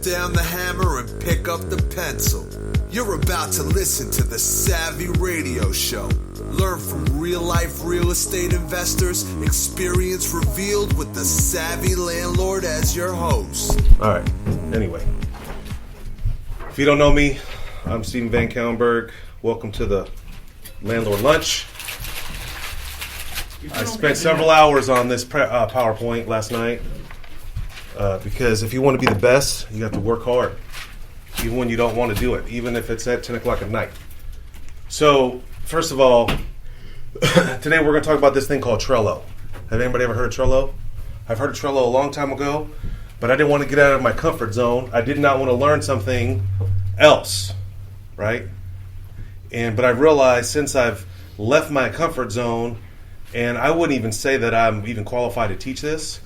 down the hammer and pick up the pencil. You're about to listen to the Savvy Radio Show. Learn from real-life real estate investors, experience revealed with the Savvy Landlord as your host. All right, anyway. If you don't know me, I'm Stephen VanCauwenbergh. Welcome to the Landlord Lunch. I spent several hours on this PowerPoint last night because if you want to be the best, you have to work hard, even when you don't want to do it, even if it's at 10 o'clock at night. So, first of all, today we're going to talk about this thing called Trello. Have anybody ever heard of Trello? I've heard of Trello a long time ago, but I didn't want to get out of my comfort zone. I did not want to learn something else, right? But I realized since I've left my comfort zone, and I wouldn't even say that I'm even qualified to teach this,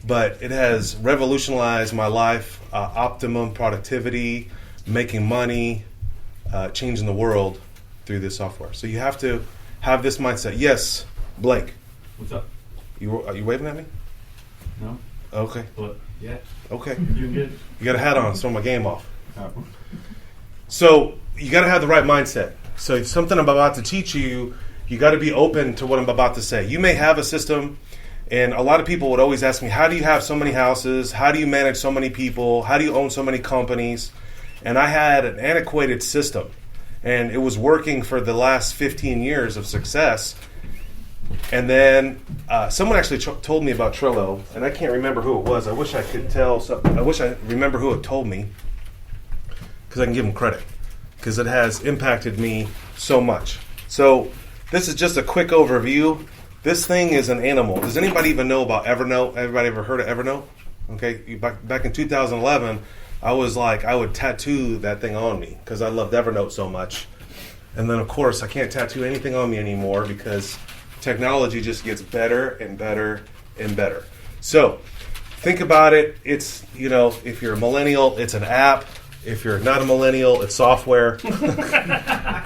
but it has revolutionized my life, optimum productivity, making money, changing the world through this software. So you have to have this mindset. Yes, Blake. What's up? Are you waving at me? No. Okay. But, yeah. Okay. You're doing good. You got a hat on, so my game off. So you got to have the right mindset. So if something I'm about to teach you, you got to be open to what I'm about to say. You may have a system, and a lot of people would always ask me, how do you have so many houses? How do you manage so many people? How do you own so many companies? And I had an antiquated system, and it was working for the last 15 years of success. And then someone actually told me about Trello, and I can't remember who it was. I wish I could tell something. I wish I remember who it told me, because I can give them credit, because it has impacted me so much. So this is just a quick overview. This thing is an animal. Does anybody even know about Evernote? Everybody ever heard of Evernote? Okay, back in 2011, I was like, I would tattoo that thing on me because I loved Evernote so much. And then, of course, I can't tattoo anything on me anymore because technology just gets better and better and better. So think about it. It's, if you're a millennial, it's an app. If you're not a millennial, it's software.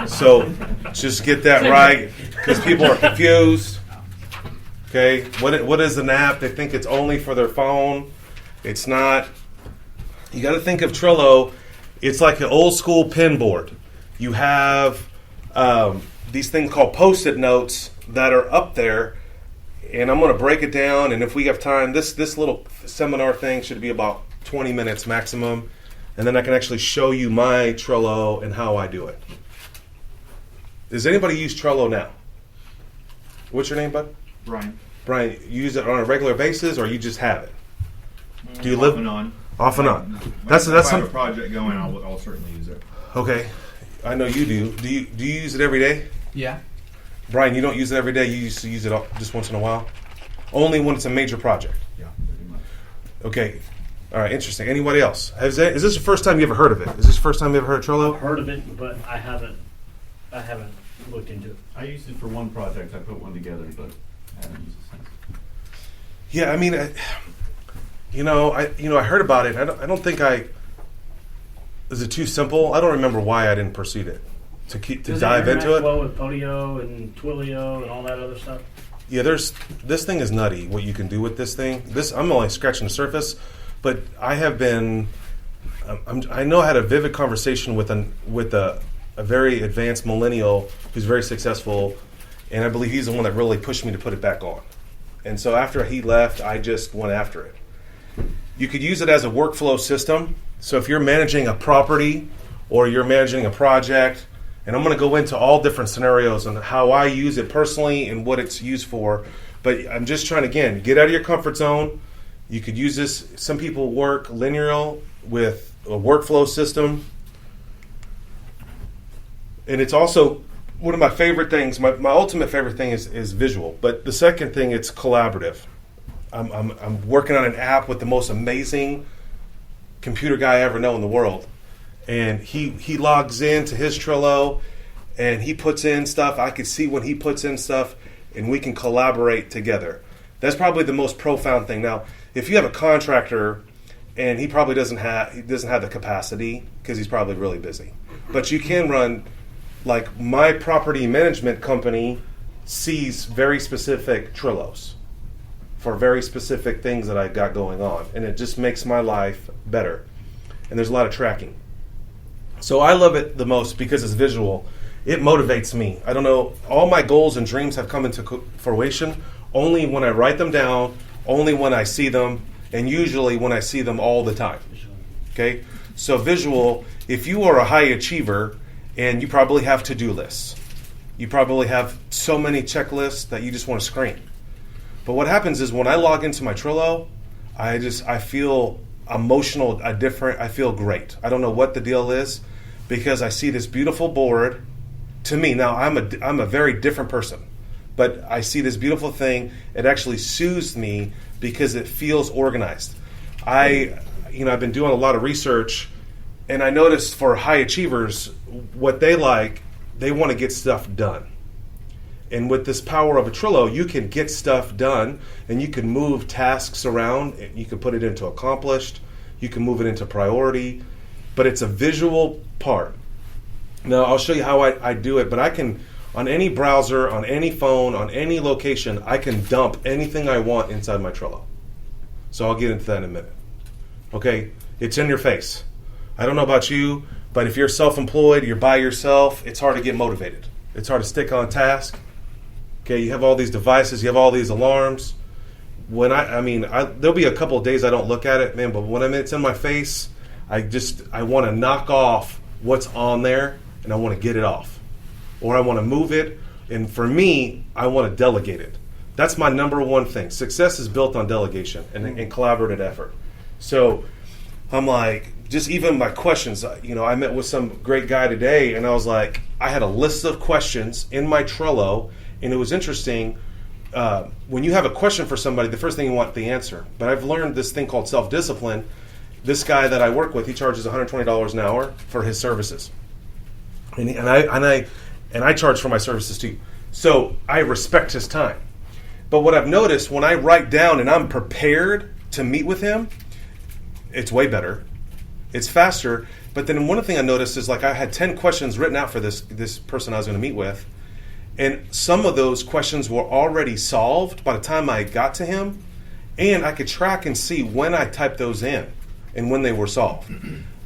So just get that right, because people are confused. Okay, what is an app? They think it's only for their phone. It's not. You got to think of Trello. It's like an old school pin board. You have these things called Post-it notes that are up there, and I'm going to break it down. And if we have time, this little seminar thing should be about 20 minutes maximum. And then I can actually show you my Trello and how I do it. Does anybody use Trello now? What's your name, bud? Brian. Brian, you use it on a regular basis, or you just have it? Do you Off live and on? Off and on. If I have some a project going, I'll certainly use it. Okay, I know you do. Do you use it every day? Yeah. Brian, you don't use it every day. You used to use it just once in a while. Only when it's a major project. Yeah, pretty much. Okay. All right, interesting. Anybody else? Is this the first time you ever heard of it? Is this the first time you ever heard of Trello? I've heard of it, but I haven't looked into it. I used it for one project. I put one together, but I haven't used it since. Yeah, I mean, I heard about it. I don't think is it too simple? I don't remember why I didn't proceed it to dive into it. Well, with Podio and Twilio and all that other stuff. Yeah, this thing is nutty. What you can do with this thing. I'm only scratching the surface. But I have been, I know I had a vivid conversation with a very advanced millennial who's very successful, and I believe he's the one that really pushed me to put it back on. And so after he left, I just went after it. You could use it as a workflow system. So if you're managing a property or you're managing a project, and I'm going to go into all different scenarios on how I use it personally and what it's used for, but I'm just trying to, again, get out of your comfort zone. You could use this. Some people work linear with a workflow system. And it's also one of my favorite things. My ultimate favorite thing is visual. But the second thing, it's collaborative. I'm working on an app with the most amazing computer guy I ever know in the world. And he logs into his Trello and he puts in stuff. I can see when he puts in stuff, and we can collaborate together. That's probably the most profound thing. Now, if you have a contractor and he probably doesn't have the capacity because he's probably really busy, but you can run, like my property management company sees very specific Trellos for very specific things that I got going on, and it just makes my life better. and there's a lot of tracking. So I love it the most because it's visual. It motivates me. I don't know, all my goals and dreams have come into fruition only when I write them down, only when I see them, and usually when I see them all the time. Okay? So visual, if you are a high achiever and you probably have to-do lists, you probably have so many checklists that you just want to scream. But what happens is when I log into my Trello, I feel emotional, I feel great. I don't know what the deal is because I see this beautiful board. To me, now I'm a very different person, but I see this beautiful thing. It actually soothes me because it feels organized. I've been doing a lot of research, and I noticed for high achievers, what they like, they want to get stuff done. And with this power of a Trello, you can get stuff done, and you can move tasks around. You can put it into accomplished. You can move it into priority. But it's a visual part. Now, I'll show you how I do it, but I can, on any browser, on any phone, on any location, I can dump anything I want inside my Trello. So I'll get into that in a minute. Okay, it's in your face. I don't know about you, but if you're self-employed, you're by yourself, it's hard to get motivated. It's hard to stick on task. Okay, you have all these devices, you have all these alarms. When there'll be a couple of days I don't look at it, man, but when it's in my face, I want to knock off what's on there, and I want to get it off. Or I want to move it, and for me, I want to delegate it. That's my number one thing. Success is built on delegation and collaborative effort. So I'm like, just even my questions, I met with some great guy today, and I was like, I had a list of questions in my Trello, and it was interesting. When you have a question for somebody, the first thing you want the answer. But I've learned this thing called self-discipline. This guy that I work with, he charges $120 an hour for his services, and I charge for my services too. So I respect his time. But what I've noticed when I write down and I'm prepared to meet with him, it's way better. It's faster. But then one thing I noticed is like I had 10 questions written out for this person I was going to meet with, and some of those questions were already solved by the time I got to him, and I could track and see when I typed those in and when they were solved.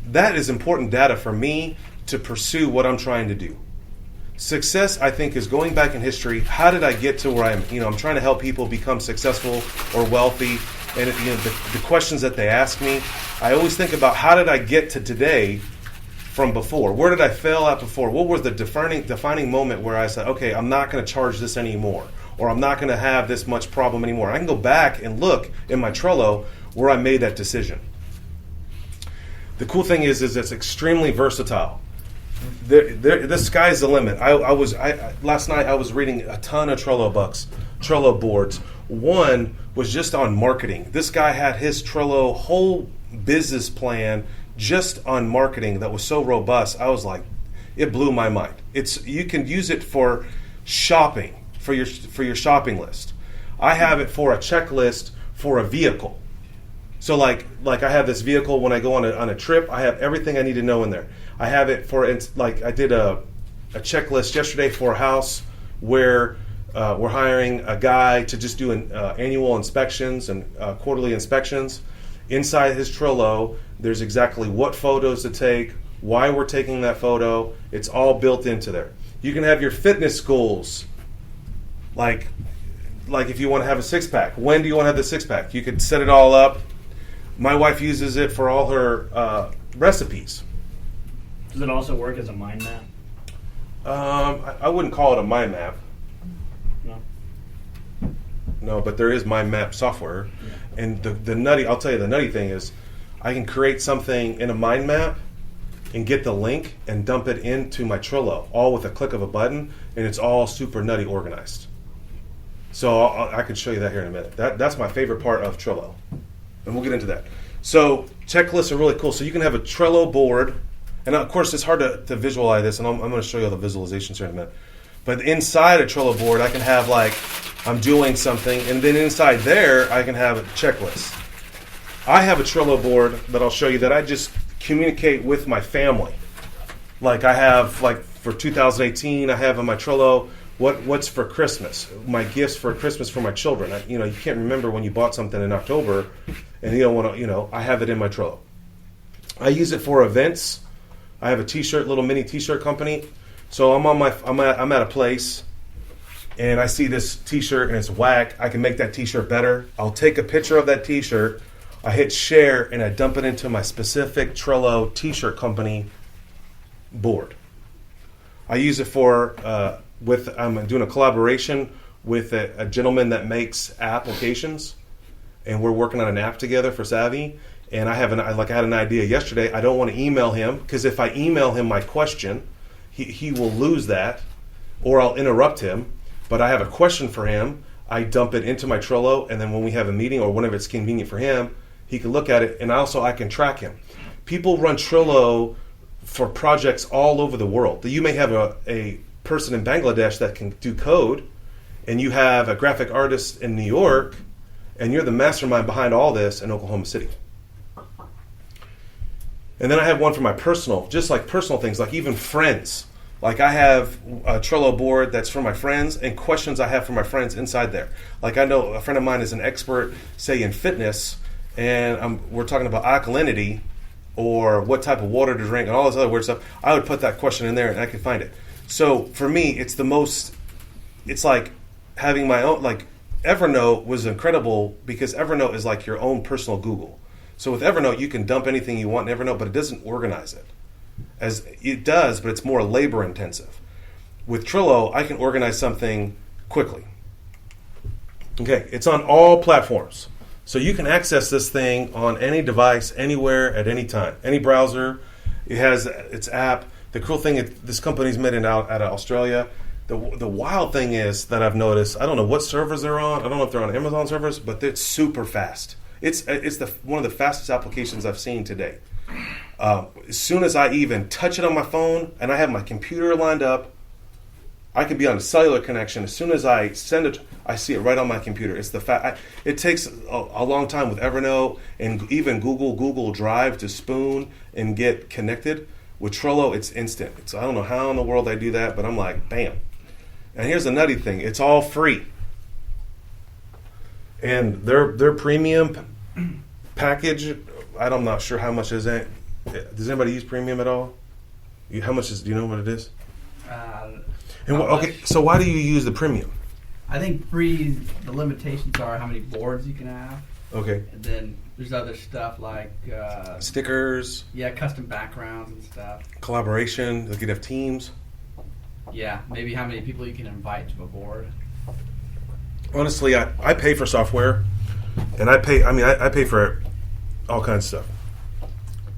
That is important data for me to pursue what I'm trying to do. Success, I think, is going back in history. How did I get to where I am? I'm trying to help people become successful or wealthy. And the questions that they ask me, I always think about how did I get to today from before? Where did I fail at before? What was the defining moment where I said, okay, I'm not going to charge this anymore, or I'm not going to have this much problem anymore? I can go back and look in my Trello where I made that decision. The cool thing is it's extremely versatile. The sky's the limit. Last night I was reading a ton of Trello boards. One was just on marketing. This guy had his Trello whole business plan just on marketing that was so robust. I was like, it blew my mind. You can use it for shopping, for your shopping list. I have it for a checklist for a vehicle. So like I have this vehicle when I go on a trip, I have everything I need to know in there. I have it for, like I did a checklist yesterday for a house where we're hiring a guy to just do annual inspections and quarterly inspections. Inside his Trello, there's exactly what photos to take, why we're taking that photo. It's all built into there. You can have your fitness goals, like if you want to have a six-pack. When do you want to have the six-pack? You could set it all up. My wife uses it for all her recipes. Does it also work as a mind map? I wouldn't call it a mind map. No. No, but there is mind map software. Yeah. And I'll tell you the nutty thing is I can create something in a mind map and get the link and dump it into my Trello, all with a click of a button, and it's all super nutty organized. So I can show you that here in a minute. That's my favorite part of Trello. And we'll get into that. So checklists are really cool. So you can have a Trello board, and of course it's hard to visualize this, and I'm going to show you all the visualizations here in a minute. But inside a Trello board, I can have I'm doing something, and then inside there, I can have a checklist. I have a Trello board that I'll show you that I just communicate with my family. Like I have, for 2018, I have on my Trello, what's for Christmas, my gifts for Christmas for my children. You can't remember when you bought something in October, and you don't want to, I have it in my Trello. I use it for events. I have a little mini t-shirt company. So I'm at a place and I see this t-shirt and it's whack. I can make that t-shirt better. I'll take a picture of that t-shirt. I hit share and I dump it into my specific Trello t-shirt company board. I use it for I'm doing a collaboration with a gentleman that makes applications, and we're working on an app together for Savvy. And I had an idea yesterday. I don't want to email him because if I email him my question, he will lose that, or I'll interrupt him. But I have a question for him. I dump it into my Trello, and then when we have a meeting or whenever it's convenient for him, he can look at it, and also I can track him. People run Trello for projects all over the world. You may have a person in Bangladesh that can do code, and you have a graphic artist in New York, and you're the mastermind behind all this in Oklahoma City. And then I have one for my personal things, like even friends. Like I have a Trello board that's for my friends and questions I have for my friends inside there. Like I know a friend of mine is an expert, say in fitness, and we're talking about alkalinity or what type of water to drink and all this other weird stuff. I would put that question in there and I could find it. So for me, it's like having my own, like Evernote was incredible because Evernote is like your own personal Google. So with Evernote, you can dump anything you want in Evernote, but it doesn't organize it. As it does, but it's more labor intensive. With Trello, I can organize something quickly. Okay, it's on all platforms. So you can access this thing on any device, anywhere, at any time. Any browser. It has its app. The cool thing is this company's made it out of Australia. The wild thing is that I've noticed, I don't know what servers they're on. I don't know if they're on Amazon servers, but it's super fast. It's one of the fastest applications I've seen today. As soon as I even touch it on my phone and I have my computer lined up, I could be on a cellular connection. As soon as I send it, I see it right on my computer. It takes a long time with Evernote and even Google Drive to spoon and get connected. With Trello, it's instant. I don't know how in the world I do that, but I'm like, bam. And here's the nutty thing. It's all free. And their premium package, I'm not sure how much is that. Does anybody use premium at all? How much do you know what it is? So why do you use the premium? I think free, the limitations are how many boards you can have. Okay. And then there's other stuff like stickers. Yeah, custom backgrounds and stuff. Collaboration. You could have teams. Yeah, maybe how many people you can invite to a board. Honestly, I pay for software, and I pay for all kinds of stuff.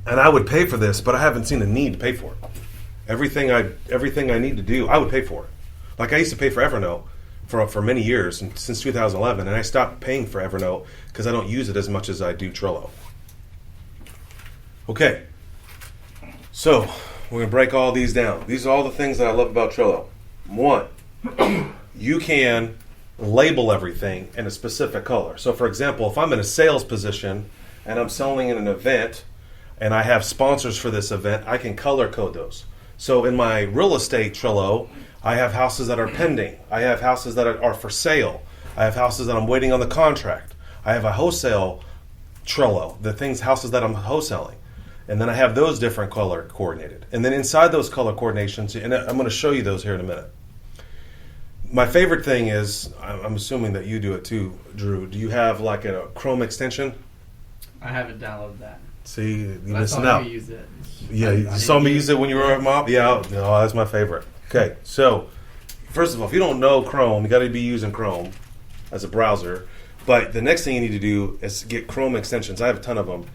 And I would pay for this, but I haven't seen a need to pay for it. Everything I need to do, I would pay for it. Like I used to pay for Evernote for many years, and since 2011, and I stopped paying for Evernote because I don't use it as much as I do Trello. Okay, so we're going to break all these down. These are all the things that I love about Trello. One, you can label everything in a specific color. So for example, if I'm in a sales position and I'm selling in an event and I have sponsors for this event, I can color code those. So in my real estate Trello, I have houses that are pending. I have houses that are for sale. I have houses that I'm waiting on the contract. I have a wholesale Trello, houses that I'm wholesaling. And then I have those different color coordinated. And then inside those color coordinations, and I'm going to show you those here in a minute. My favorite thing is, I'm assuming that you do it too, Drew. Do you have like a Chrome extension? I haven't downloaded that. See, you're missing out. You use it. Yeah, you saw me use it when you were at Mop? Yeah, that's my favorite. Okay, so first of all, if you don't know Chrome, you got to be using Chrome as a browser. But the next thing you need to do is get Chrome extensions. I have a ton of them.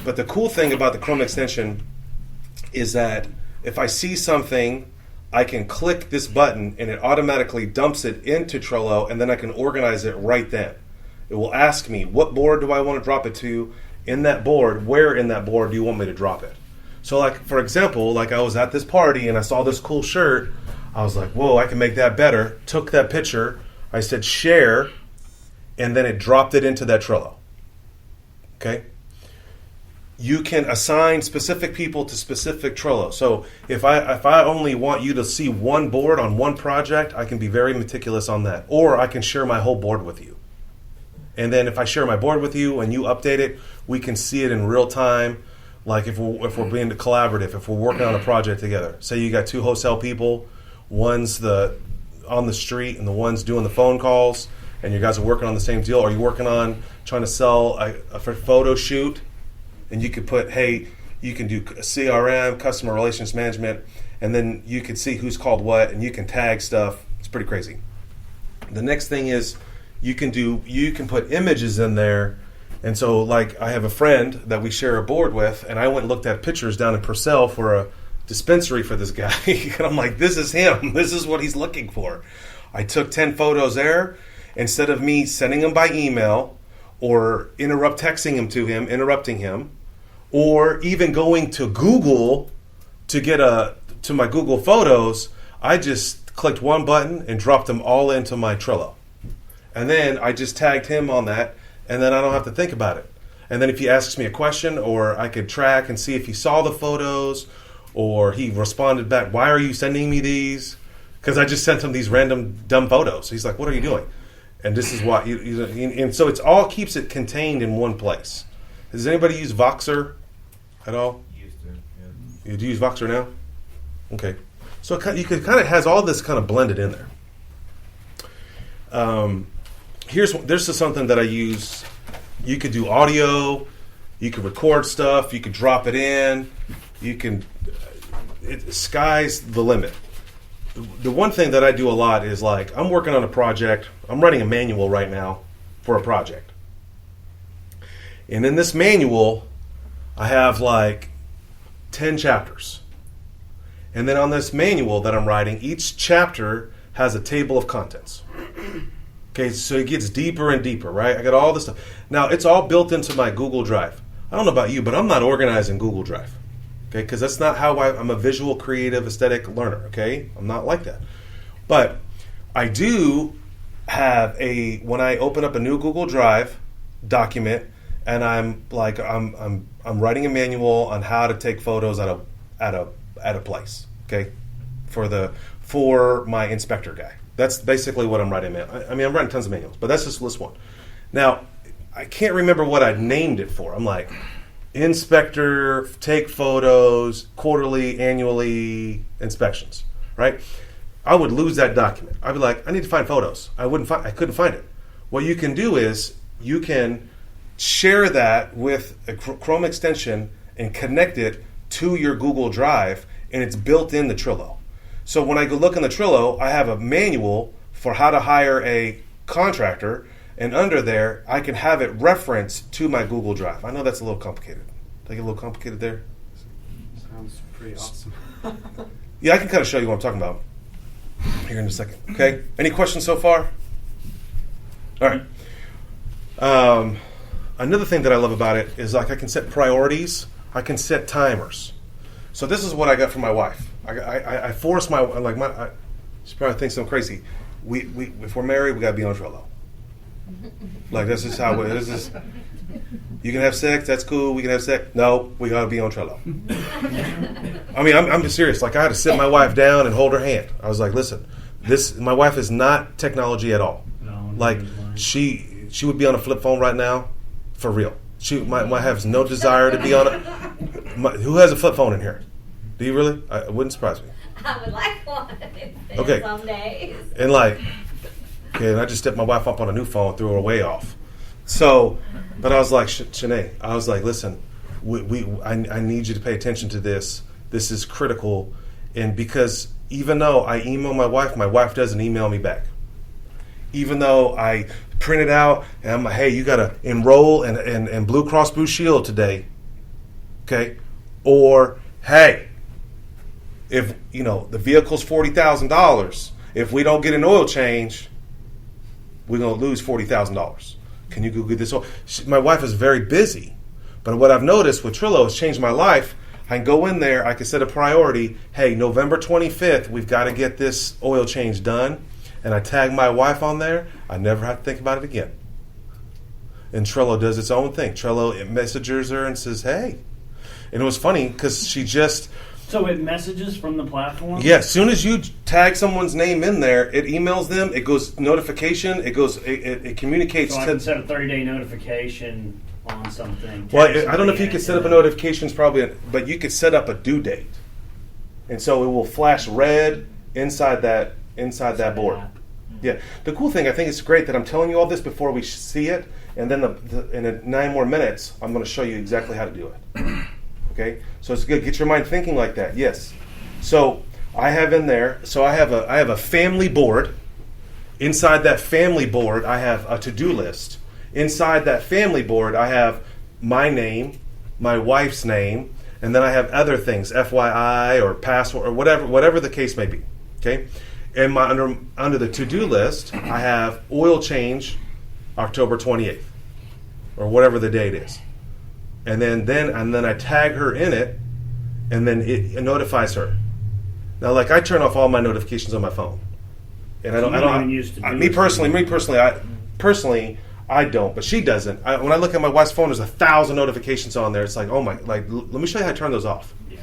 But the cool thing about the Chrome extension is that if I see something, I can click this button and it automatically dumps it into Trello, and then I can organize it right then. It will ask me, what board do I want to drop it to? In that board, where in that board do you want me to drop it? So like, for example, like I was at this party and I saw this cool shirt. I was like, whoa, I can make that better. Took that picture. I said share, and then it dropped it into that Trello. Okay? You can assign specific people to specific Trello. So if I only want you to see one board on one project, I can be very meticulous on that. Or I can share my whole board with you. And then if I share my board with you and you update it, we can see it in real time. Like if we're being collaborative, if we're working on a project together. Say you got 2 wholesale people, one's on the street and the one's doing the phone calls, and you guys are working on the same deal, or you're working on trying to sell a photo shoot, and you could put, hey, you can do CRM, customer relations management, and then you can see who's called what, and you can tag stuff. It's pretty crazy. The next thing is you can put images in there. And so, like, I have a friend that we share a board with, and I went and looked at pictures down in Purcell for a dispensary for this guy. And I'm like, this is him. This is what he's looking for. I took 10 photos there. Instead of me sending them by email or interrupting him, or even going to Google to get to my Google Photos, I just clicked one button and dropped them all into my Trello. And then I just tagged him on that, and then I don't have to think about it. And then if he asks me a question, or I could track and see if he saw the photos, or he responded back, why are you sending me these? Because I just sent him these random dumb photos. He's like, what are you doing? And this is why. And so it's all keeps it contained in one place. Does anybody use Voxer at all? Used to, yeah. You do use Voxer now? Okay. So you could kind of has all this kind of blended in there. There's just something that I use. You could do audio. You could record stuff. You could drop it in. You can. Sky's the limit. The one thing that I do a lot is, like, I'm working on a project. I'm writing a manual right now for a project. And in this manual, I have like 10 chapters. And then on this manual that I'm writing, each chapter has a table of contents. Okay, so it gets deeper and deeper, right? I got all this stuff. Now, it's all built into my Google Drive. I don't know about you, but I'm not organized in Google Drive. Okay, because that's not how I'm a visual, creative, aesthetic learner, okay? I'm not like that. But I do have when I open up a new Google Drive document, and I'm writing a manual on how to take photos at a place, okay? For my inspector guy. That's basically what I'm writing. I mean, I'm writing tons of manuals, but that's just this one. Now, I can't remember what I named it for. I'm like, inspector, take photos, quarterly, annually inspections, right? I would lose that document. I'd be like, I need to find photos. I couldn't find it. What you can do is you can share that with a Chrome extension and connect it to your Google Drive, and it's built in the Trello. So when I go look in the Trello, I have a manual for how to hire a contractor, and under there, I can have it referenced to my Google Drive. I know that's a little complicated. Did I get a little complicated there? Sounds pretty awesome. Yeah, I can kind of show you what I'm talking about here in a second. Okay? Any questions so far? All right. Another thing that I love about it is, like, I can set priorities. I can set timers. So this is what I got from my wife. I force she probably thinks I'm crazy. If we're married, we got to be on Trello. Like, this is how this is. You can have sex. That's cool. We can have sex. No, we got to be on Trello. I mean, I'm just serious. Like, I had to sit my wife down and hold her hand. I was like, listen, my wife is not technology at all. No, like, she would be on a flip phone right now, for real. My wife has no desire to be on it. Who has a flip phone in here? Do you really? It wouldn't surprise me. I would like one. Okay. Some days. And and I just stepped my wife up on a new phone, threw her way off. So, but I was like, Shanae, I was like, listen, I need you to pay attention to this. This is critical. And because even though I email my wife doesn't email me back. Even though I print it out and I'm like, hey, you got to enroll in Blue Cross Blue Shield today. Okay? Or, hey, if, the vehicle's $40,000, if we don't get an oil change, we're going to lose $40,000. Can you go get this oil? My wife is very busy. But what I've noticed with Trello has changed my life. I can go in there, I can set a priority. Hey, November 25th, we've got to get this oil change done. And I tag my wife on there, I never have to think about it again. And Trello does its own thing. Trello, it messages her and says, hey. And it was funny because she just... So it messages from the platform? Yeah, as soon as you tag someone's name in there, it emails them, it goes notification, it communicates so I can set a 30-day notification on something. Well, tag I don't know if you somebody could in set up a it, notifications, probably, but you could set up a due date, and so it will flash red inside that board. app. Yeah, the cool thing, I think it's great that I'm telling you all this before we see it, and then in 9 more minutes, I'm going to show you exactly how to do it. Okay, so it's good. Get your mind thinking like that. Yes. So I have in there. So I have a family board. Inside that family board, I have a to-do list. Inside that family board, I have my name, my wife's name, and then I have other things, FYI or password or whatever the case may be. Okay. And under the to-do list, I have oil change, October 28th, or whatever the date is, and then I tag her in it, and then it notifies her. Now, like, I turn off all my notifications on my phone, and I don't even use to-do me lists. personally, I don't, but she doesn't. When I look at my wife's phone, there's 1,000 notifications on there. It's like, oh my, like, let me show you how to turn those off. Yeah.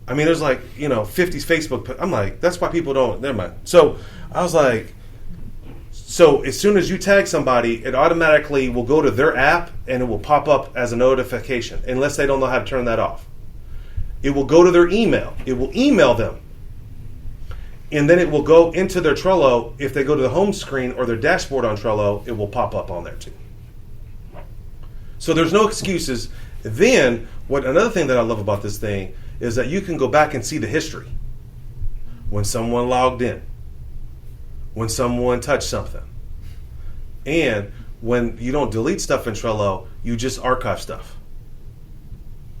I mean, there's like, 50 Facebook. I'm like, that's why people don't. Never mind. So I was like, so as soon as you tag somebody, it automatically will go to their app and it will pop up as a notification, unless they don't know how to turn that off. It will go to their email. It will email them. And then it will go into their Trello. If they go to the home screen or their dashboard on Trello, it will pop up on there too. So there's no excuses. Then, another thing that I love about this thing is that you can go back and see the history. When someone logged in, when someone touched something, and when you don't delete stuff in Trello, you just archive stuff.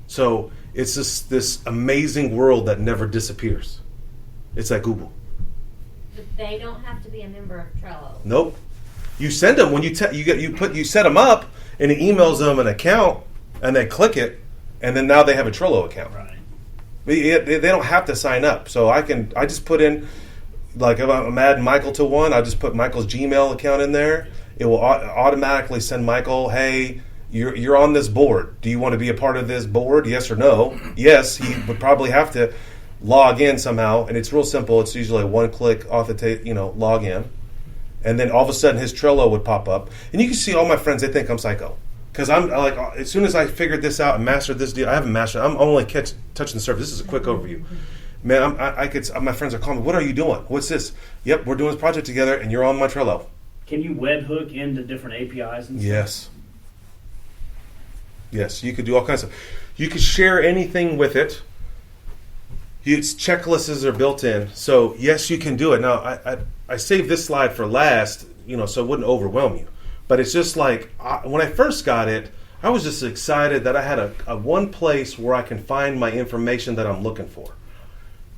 So it's just this amazing world that never disappears. It's like Google. But they don't have to be a member of Trello. Nope. You send them when you set them up, and it emails them an account, and they click it, and then now they have a Trello account. Right. They don't have to sign up. So I just put in, like, if I'm adding Michael to one, I just put Michael's Gmail account in there. It will automatically send Michael, hey, you're on this board. Do you want to be a part of this board? Yes or no? Yes, he would probably have to log in somehow, and it's real simple. It's usually a one-click log in, and then all of a sudden his Trello would pop up, and you can see all my friends. They think I'm psycho because I'm like, as soon as I figured this out and mastered this deal, I haven't mastered. I'm only touching the surface. This is a quick overview, man. My friends are calling me. What are you doing? What's this? Yep, we're doing this project together, and you're on my Trello. Can you webhook into different APIs and stuff? Yes, you could do all kinds of. You could share anything with it. Its checklists are built in, so yes, you can do it. Now, I saved this slide for last, so it wouldn't overwhelm you. But it's just like when I first got it, I was just excited that I had a one place where I can find my information that I'm looking for.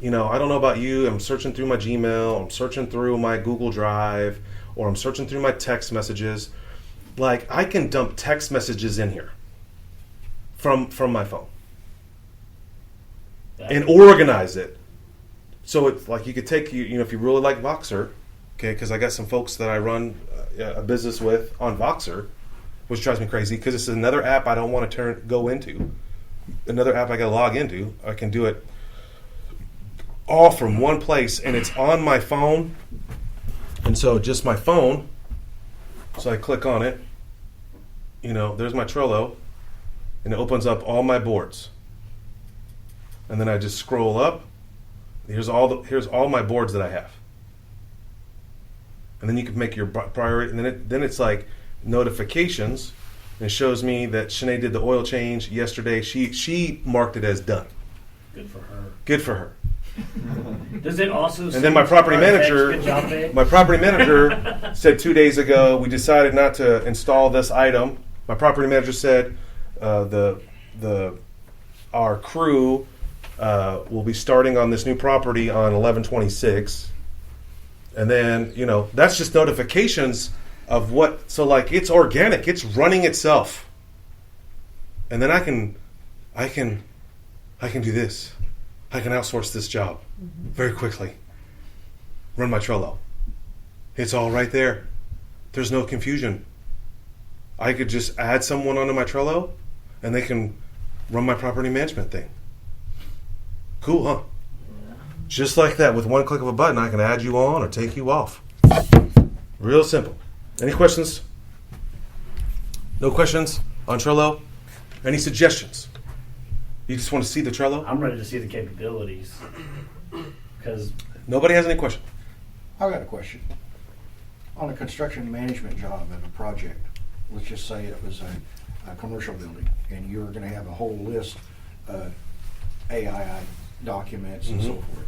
I don't know about you. I'm searching through my Gmail, I'm searching through my Google Drive, or I'm searching through my text messages. Like, I can dump text messages in here from my phone. And organize it. So it's like you could take, if you really like Voxer, okay, because I got some folks that I run a business with on Voxer, which drives me crazy because it's another app I don't want to go into. Another app I got to log into. I can do it all from one place, and it's on my phone. And so just my phone. So I click on it. There's my Trello, and it opens up all my boards. And then I just scroll up. Here's all my boards that I have. And then you can make your priority. And then it's like notifications. And it shows me that Shanae did the oil change yesterday. She marked it as done. Good for her. Good for her. Does it also? And then my property manager, Good job, babe. my property manager said 2 days ago we decided not to install this item. My property manager said our crew. We'll be starting on this new property on 11/26, and then that's just notifications of what. So like it's organic, it's running itself, and then I can do this. I can outsource this job very quickly. Run my Trello. It's all right there. There's no confusion. I could just add someone onto my Trello, and they can run my property management thing. Cool, huh? Just like that, with one click of a button, I can add you on or take you off. Real simple. Any questions? No questions? on Trello? Any suggestions? You just want to see the Trello? I'm ready to see the capabilities. Because Nobody has any question? I've got a question. On a construction management job at a project, let's just say it was a commercial building, and you were going to have a whole list of AII documents and so forth.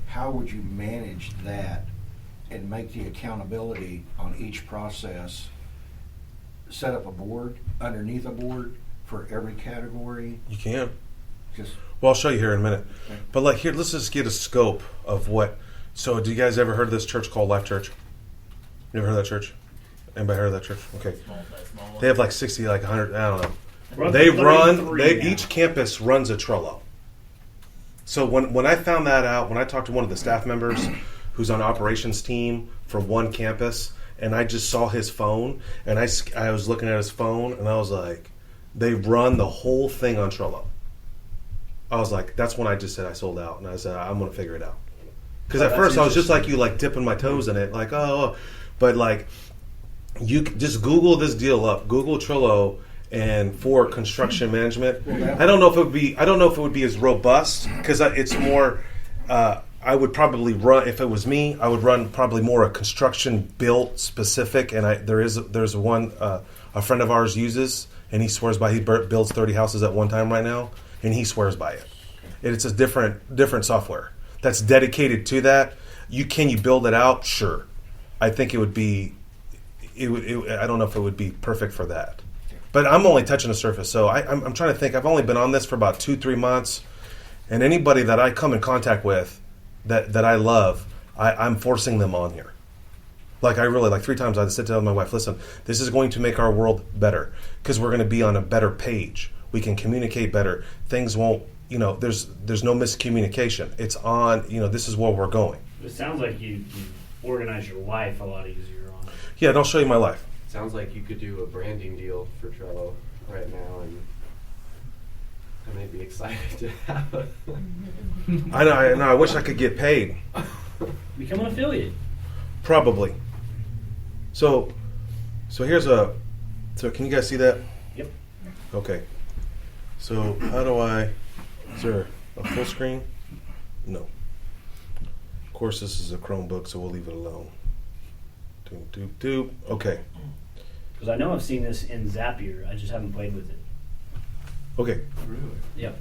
How would you manage that and make the accountability on each process? Set up a board, underneath a board, for every category? You can. Just Well, I'll show you here in a minute. Okay. But like here, let's just get a scope of what. So, do you guys ever heard of this church called Life Church? You ever heard of that church? Anybody heard of that church? Okay. They have like 60, like 100. I don't know. Each campus runs a Trello. So when I found that out, when I talked to one of the staff members who's on operations team for one campus, and I just saw his phone, and I was looking at his phone, and I was like, they run the whole thing on Trello. I was like, that's when I just said I sold out, and I said, I'm going to figure it out. Because at first I was just like you, like dipping my toes in it, like, but like, you just Google this deal up, Google Trello, and for construction management, I don't know if it would be as robust, because it's more. I would probably run, if it was me, I would run probably more a construction built specific. And there's one a friend of ours uses, and he swears by. He builds 30 houses at one time right now, and he swears by it. And it's a different software that's dedicated to that. Can you build it out? Sure. I think it would be. I don't know if it would be perfect for that. But I'm only touching the surface, so I'm trying to think. I've only been on this for about 2-3 months, and anybody that I come in contact with that I love, I'm forcing them on here. Like I really, like 3 times I sit down with my wife, listen, this is going to make our world better because we're going to be on a better page. We can communicate better. Things won't, there's no miscommunication. It's on, this is where we're going. it sounds like you organize your life a lot easier on it. Yeah, and I'll show you my life. Sounds like you could do a branding deal for Trello right now, and I may be excited to have it. I know. I wish I could get paid. Become an affiliate. Probably. So here's So can you guys see that? Yep. Okay. So how do is there a full screen? No. Of course, this is a Chromebook, so we'll leave it alone. Doop. Okay. Because I know I've seen this in Zapier. I just haven't played with it. Okay. Really? Yep.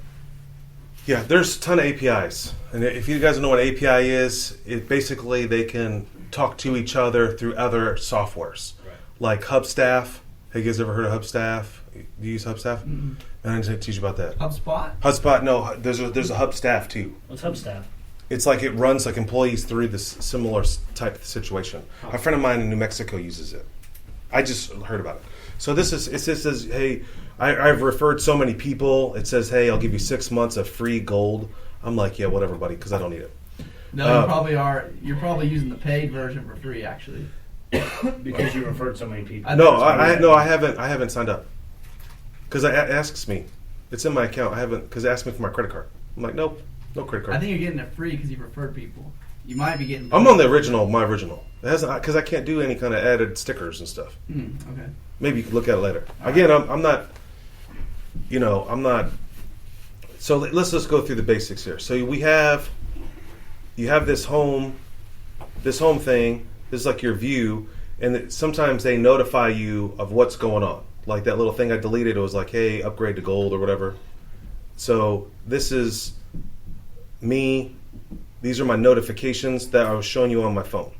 Yeah, there's a ton of APIs. And if you guys know what an API is, it basically they can talk to each other through other softwares. Right. Like Hubstaff. Have you guys ever heard of Hubstaff? Do you use Hubstaff? Mm-hmm. I didn't teach you about that. HubSpot? HubSpot, no. There's a Hubstaff too. What's Hubstaff? It's like it runs like employees through this similar type of situation. A friend of mine in New Mexico uses it. I just heard about it. So it says, hey, I've referred so many people. It says, hey, I'll give you 6 months of free gold. I'm like, yeah, whatever, buddy, because I don't need it. No, you probably are. You're probably using the paid version for free, actually. Because you referred so many people. I haven't signed up because it asks me. It's in my account. I haven't because it asked me for my credit card. I'm like, nope, no credit card. I think you're getting it free because you referred people. You might be getting. I'm on the original, my original. It hasn't because I can't do any kind of added stickers and stuff. Okay. Maybe you can look at it later. Again, I'm not. I'm not. So let's just go through the basics here. So you have this home thing. This is like your view, and sometimes they notify you of what's going on. Like that little thing I deleted, it was like, hey, upgrade to gold or whatever. So this is me. These are my notifications that I was showing you on my phone.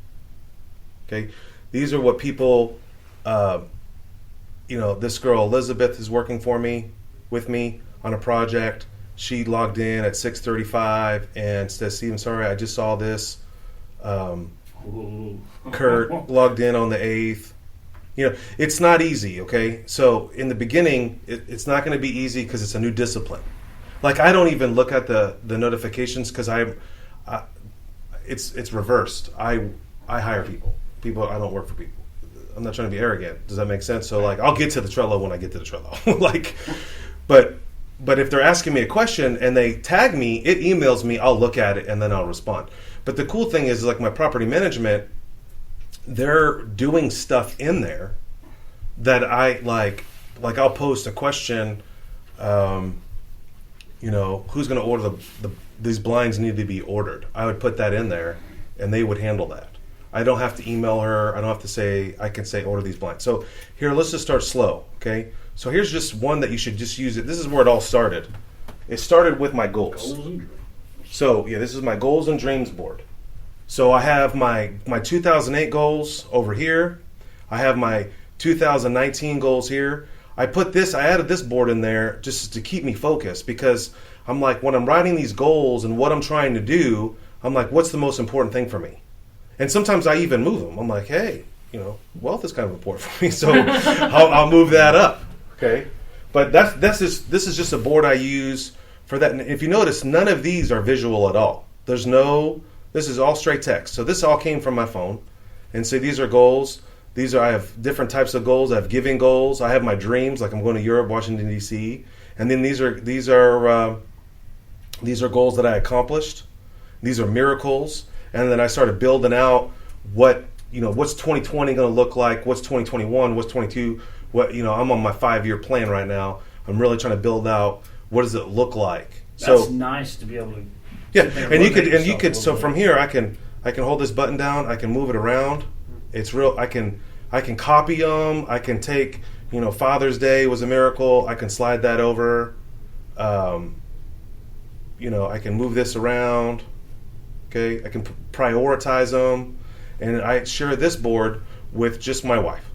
Okay, these are what people. This girl Elizabeth is working with me on a project. She logged in at 6:35 and says, "Steve, I'm sorry, I just saw this." Kurt logged in on the 8th. It's not easy. Okay, so in the beginning, it's not going to be easy because it's a new discipline. Like I don't even look at the notifications because it's reversed. I hire people. I don't work for people. I'm not trying to be arrogant. Does that make sense? So like I'll get to the Trello when I get to the Trello. But if they're asking me a question and they tag me, it emails me, I'll look at it and then I'll respond. But the cool thing is like my property management, they're doing stuff in there that I like like I'll post a question, who's going to order these blinds need to be ordered. I would put that in there, and they would handle that. I don't have to email her. I don't have to say, I can say order these blinds. So here, let's just start slow, okay? So here's just one that you should just use it. This is where it all started. It started with my goals. So yeah, this is my goals and dreams board. So I have my 2008 goals over here. I have my 2019 goals here. I added this board in there just to keep me focused, because I'm like, when I'm writing these goals and what I'm trying to do, I'm like, what's the most important thing for me? And sometimes I even move them. I'm like, hey, wealth is kind of important for me, so I'll move that up. Okay, but this is just a board I use for that. And if you notice, none of these are visual at all. This is all straight text. So this all came from my phone. And so these are goals. I have different types of goals. I have giving goals. I have my dreams, like I'm going to Europe, Washington, D.C. And then these are goals that I accomplished. These are miracles. And then I started building out what's 2020 going to look like, what's 2021, what's 22, I'm on my 5-year plan right now. I'm really trying to build out what does it look like. That's nice to be able to. Yeah, and you could. So from here, I can hold this button down. I can move it around. It's real. I can copy them. I can take. Father's Day was a miracle. I can slide that over. I can move this around. Okay, I can prioritize them, and I share this board with just my wife.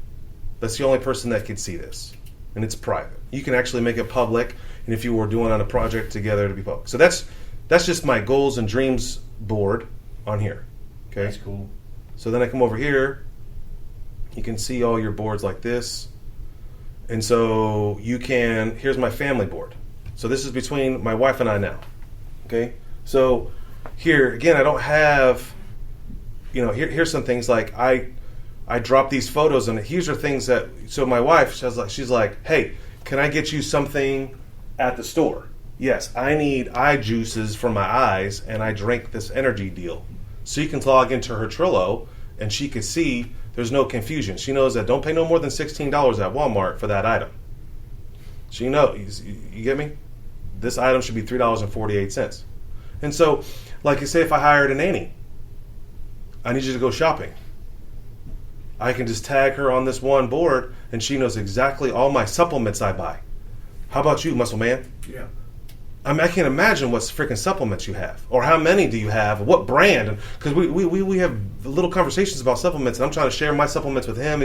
That's the only person that can see this, and it's private. You can actually make it public, and if you were doing on a project together, to be public. So that's just my goals and dreams board on here. Okay, that's cool. So then I come over here. You can see all your boards like this, and so here's my family board. So this is between my wife and I now. Okay, so here again, I don't have. Here's some things like I drop these photos, and here's are things that. So my wife, she's like, hey, can I get you something at the store? Yes, I need eye juices for my eyes, and I drink this energy deal. So you can log into her Trello, and she can see there's no confusion. She knows that don't pay no more than $16 at Walmart for that item. She knows, you get me? This item should be $3.48. And so, like you say, if I hired a nanny, I need you to go shopping. I can just tag her on this one board, and she knows exactly all my supplements I buy. How about you, Muscle Man? Yeah. I mean, I can't imagine what freaking supplements you have, or how many do you have, or what brand. Because we have little conversations about supplements, and I'm trying to share my supplements with him.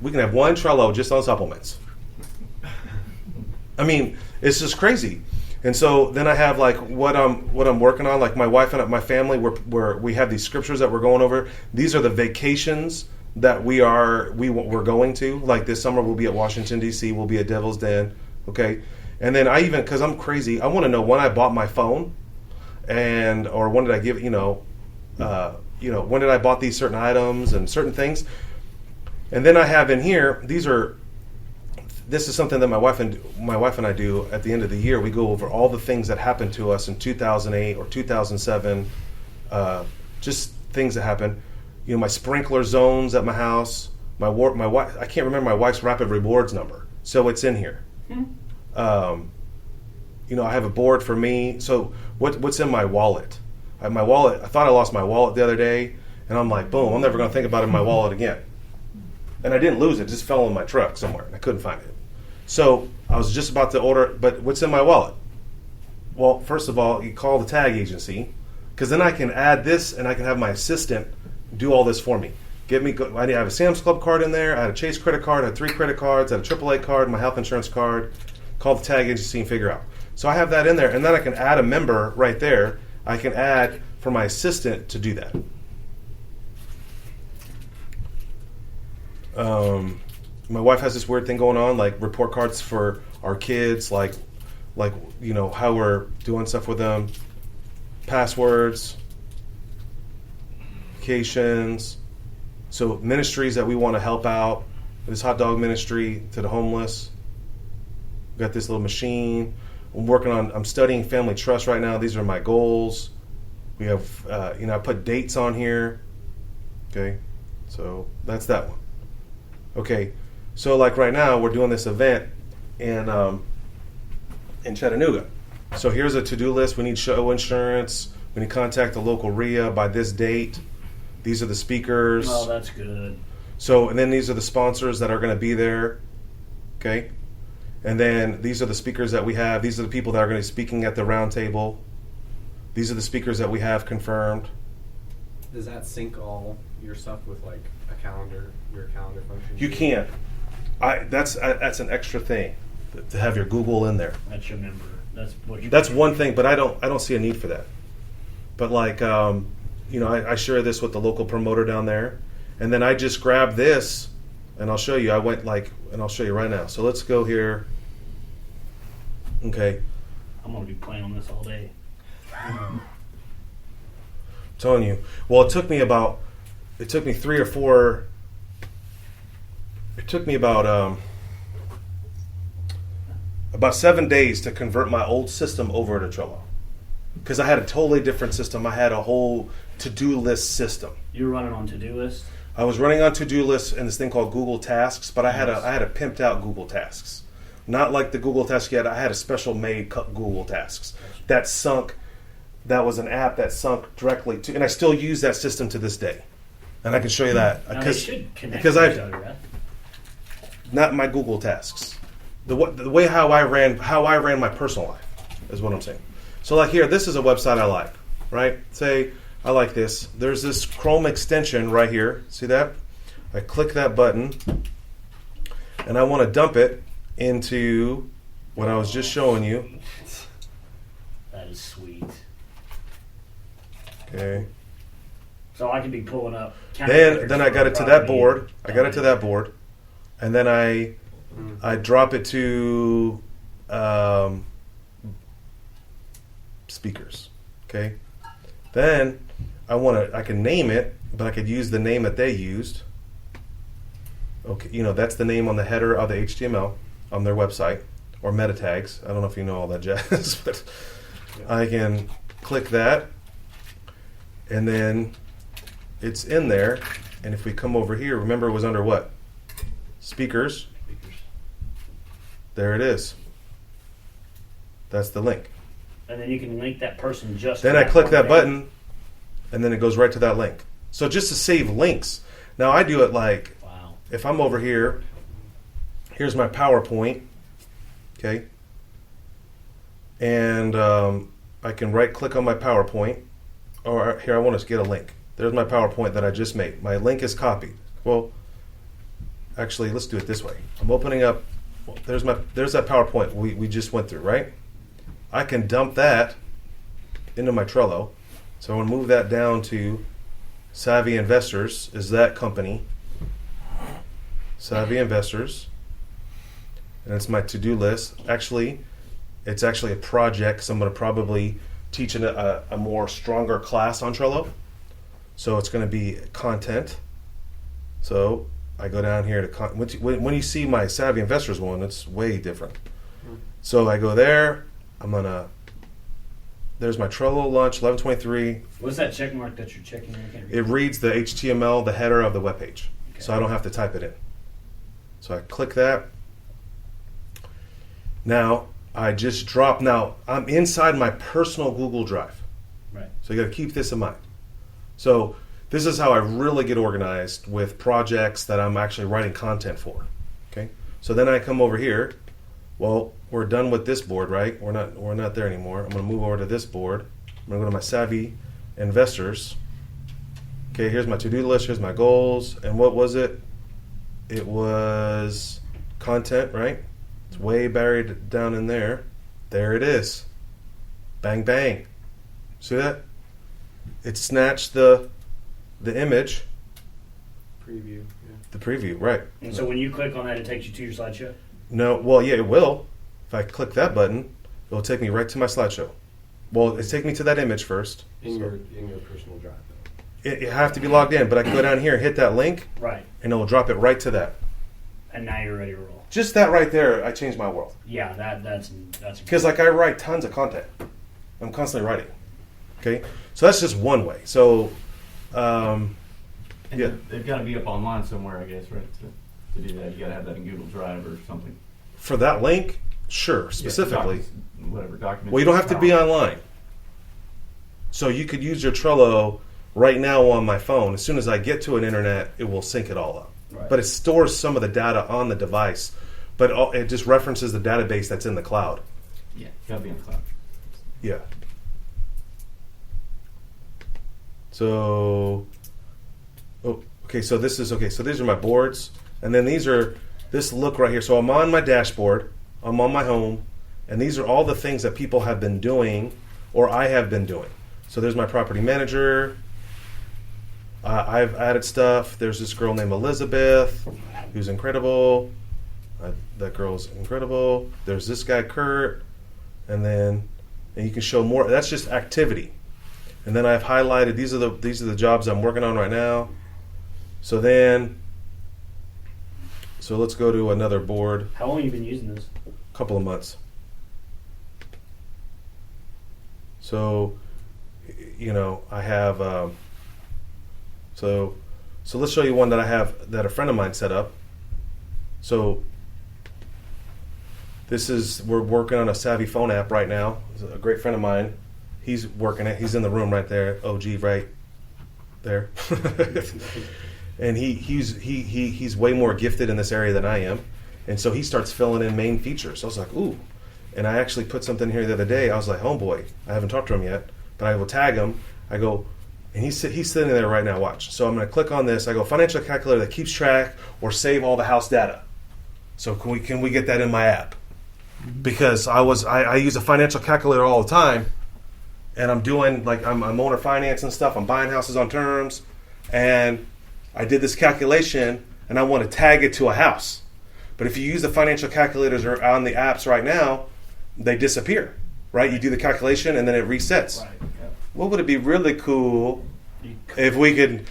We can have one Trello just on supplements. I mean, it's just crazy. And so then I have like what I'm working on. Like my wife and my family, we have these scriptures that we're going over. These are the vacations that we're going to. Like this summer, we'll be at Washington D.C. We'll be at Devil's Den. Okay. And then because I'm crazy, I want to know when I bought my phone, or when did I give, when did I bought these certain items and certain things. And then I have in here, this is something that my wife and I do at the end of the year. We go over all the things that happened to us in 2008 or 2007, just things that happened. My sprinkler zones at my house, my wife, I can't remember my wife's rapid rewards number, so it's in here. I have a board for me. So what's in my wallet? I thought I lost my wallet the other day, and I'm like, boom, I'm never going to think about it in my wallet again. And I didn't lose it; it just fell in my truck somewhere, and I couldn't find it. So I was just about to order, but what's in my wallet? Well, first of all, you call the tag agency, because then I can add this, and I can have my assistant do all this for me. I have a Sam's Club card in there. I had a Chase credit card. I had 3 credit cards. I had a AAA card, my health insurance card. Call the tag agency and figure out. So I have that in there, and then I can add a member right there. I can add for my assistant to do that. My wife has this weird thing going on, like report cards for our kids, like how we're doing stuff with them, passwords, vacations. So ministries that we want to help out. This hot dog ministry to the homeless. Got this little machine. I'm studying family trust right now. These are my goals. We have, I put dates on here. Okay, so that's that one. Okay, So like right now, we're doing this event in Chattanooga. So here's a to-do list. We need show insurance. We need to contact the local RIA by this date. These are the speakers. Oh, that's good. So, and then these are the sponsors that are going to be there. Okay. And then these are the speakers that we have. These are the people that are going to be speaking at the round table. These are the speakers that we have confirmed. Does that sync all your stuff with like a calendar, your calendar function? You can't. That's an extra thing to have your Google in there. That's your member. That's what you. That's one thing, but I don't see a need for that. But like, I share this with the local promoter down there, and then I just grab this, and I'll show you. And I'll show you right now. So let's go here. Okay. I'm gonna be playing on this all day. I'm telling you. Well, it took me 3 or 4. It took me about 7 days to convert my old system over to Trello, because I had a totally different system. I had a whole to-do list system. You were running on to-do list. I was running on to-do lists and this thing called Google Tasks, but I had a pimped out Google Tasks, not like the Google Tasks yet. I had a special made Google Tasks that sunk. That was an app that sunk directly to, and I still use that system to this day, and I can show you that Now they should connect because to each other, right? not my Google Tasks, the way how I ran my personal life is what I'm saying. So like here, this is a website I like, right? Say I like this. There's this Chrome extension right here. See that? I click that button, and I want to dump it into what I was just showing you. That is sweet. Okay. So I could be pulling up. Then I got it to that board. And then I drop it to speakers. Okay. Then I can name it, but I could use the name that they used. Okay, that's the name on the header of the HTML on their website, or meta tags. I don't know if you know all that jazz, but I can click that, and then it's in there. And if we come over here, remember it was under what? Speakers. There it is. That's the link. And then you can link that person just. Then to I click one that thing. button, and then it goes right to that link. So just to save links. Now I do it like, Wow. if I'm over here, here's my PowerPoint, okay? And I can right click on my PowerPoint, or here I want to get a link. There's my PowerPoint that I just made. My link is copied. Well, actually, let's do it this way. I'm opening up, there's that PowerPoint we just went through, right? I can dump that into my Trello. So I want to move that down to Savvy Investors is that company. Savvy Investors. And it's my to-do list. Actually, it's actually a project, so I'm going to probably teach a more stronger class on Trello. So it's going to be content. So I go down here to when you see my Savvy Investors one, it's way different. So I go there. There's my Trello launch 11/23. What's that check mark that you're checking? I can't read. It reads the HTML, the header of the web page, Okay. so I don't have to type it in. So I click that. Now I just drop. Now I'm inside my personal Google Drive. Right. So you got to keep this in mind. So this is how I really get organized with projects that I'm actually writing content for. Okay. So then I come over here. Well, we're done with this board, right? We're not there anymore. I'm going to move over to this board. I'm going to go to my Savvy Investors. Okay, here's my to-do list. Here's my goals. And what was it? It was content, right? It's way buried down in there. There it is. Bang, bang. See that? It snatched the image. Preview. Yeah. The preview, right. And so when you click on that, it takes you to your slideshow? No, well, yeah, it will. If I click that button, it'll take me right to my slideshow. Well, it's taking me to that image first. In your personal drive, though. You have to be logged in, but I can go down here and hit that link, Right. and it'll drop it right to that. And now you're ready to roll. Just that right there, I changed my world. Yeah, that's Because like I write tons of content. I'm constantly writing. Okay? So that's just one way. So, And yeah. they've got to be up online somewhere, I guess, right? So To do that, you gotta have that in Google Drive or something. For that link, sure, specifically. Yeah, whatever document. Well, you don't have to be online. So you could use your Trello right now on my phone. As soon as I get to an internet, it will sync it all up. Right. But it stores some of the data on the device, but it just references the database that's in the cloud. Yeah. Gotta be on the cloud. Yeah. So, okay, so this is, okay, so these are my boards, and then these are, this look right here. So I'm on my dashboard, I'm on my home, and these are all the things that people have been doing, or I have been doing. So there's my property manager. I've added stuff. There's this girl named Elizabeth, who's incredible. That girl's incredible. There's this guy, Kurt, and you can show more. That's just activity. And then I've highlighted, these are the jobs I'm working on right now. So let's go to another board. How long have you been using this? A couple of months. So, I have, so let's show you one that I have that a friend of mine set up. So we're working on a Savvy phone app right now. A great friend of mine. He's working it. He's in the room right there. OG right there. And he's way more gifted in this area than I am. And so he starts filling in main features. So I was like, ooh. And I actually put something here the other day. I was like, homeboy, I haven't talked to him yet, but I will tag him. I go, and he's sitting there right now, watch. So I'm going to click on this. I go, financial calculator that keeps track or save all the house data. So can we get that in my app? Because I use a financial calculator all the time, and I'm doing, like, I'm owner finance and stuff. I'm buying houses on terms, and I did this calculation, and I want to tag it to a house. But if you use the financial calculators or on the apps right now, they disappear, right? You do the calculation, and then it resets. Right. Yeah. What would it be really cool You if we could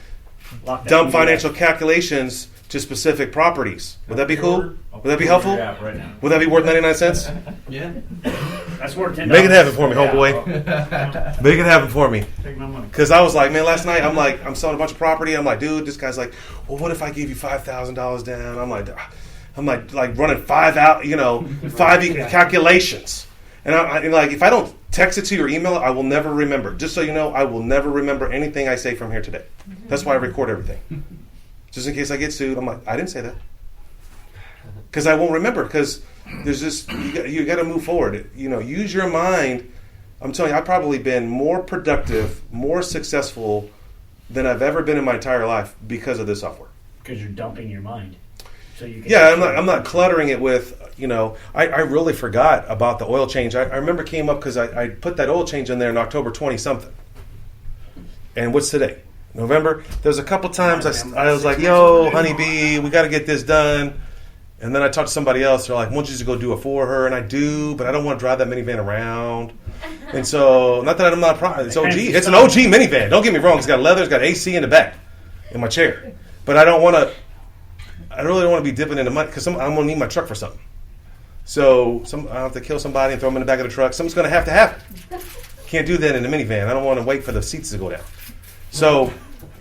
lock that dump in financial your calculations to specific properties? Would that be cool? Would that be helpful? Yeah, right now. Would that be worth 99 cents? Yeah. app. That's worth $10. Make it happen for me, Yeah. homeboy. Make it happen for me. Take my money. Because I was like, man, last night I'm selling a bunch of property. I'm like, dude, this guy's like, well, what if I gave you $5,000 down? I'm like running five calculations. And I'm like, if I don't text it to your email, I will never remember. Just so you know, I will never remember anything I say from here today. That's why I record everything. Just in case I get sued, I'm like, I didn't say that. Because I won't remember. Because there's just, you got to move forward. Use your mind. I'm telling you, I've probably been more productive, more successful than I've ever been in my entire life because of this software. Because you're dumping your mind. So you can I'm not cluttering it with, I really forgot about the oil change. I remember it came up because I put that oil change in there in October 20-something. And what's today? November? There's a couple times I was like, yo, honeybee, we got to get this done. And then I talked to somebody else. They're like, why don't you just go do it for her? And I do, but I don't want to drive that minivan around. And so, not that I'm not proud. It's OG. It's an OG minivan. Don't get me wrong. It's got leather. It's got AC in the back in my chair. But I really don't want to be dipping into money because I'm going to need my truck for something. So I have to kill somebody and throw them in the back of the truck. Something's going to have it. Can't do that in a minivan. I don't want to wait for the seats to go down. So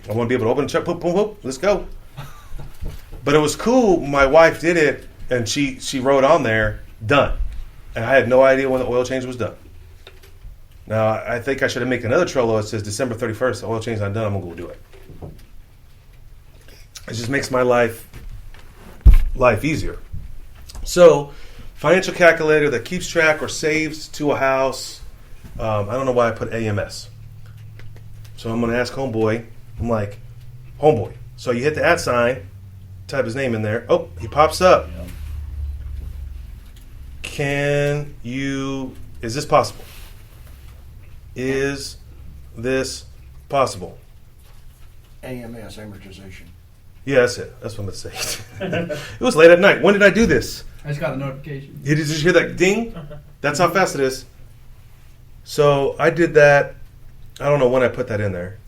I want to be able to open the truck. Boop, boop, boop. Let's go. But it was cool. My wife did it, and she wrote on there, done. And I had no idea when the oil change was done. Now, I think I should have made another Trello that says December 31st, the oil change is not done. I'm going to go do it. It just makes my life easier. So, financial calculator that keeps track or saves to a house. I don't know why I put AMS. So I'm going to ask homeboy. I'm like, homeboy. So you hit the @ sign, type his name in there. Oh, he pops up. Yeah. Is this possible? Is this possible? AMS, amortization. Yeah, that's it. That's what I'm going to say. It was late at night. When did I do this? I just got a notification. Did you just hear that ding? That's how fast it is. So I did that. I don't know when I put that in there.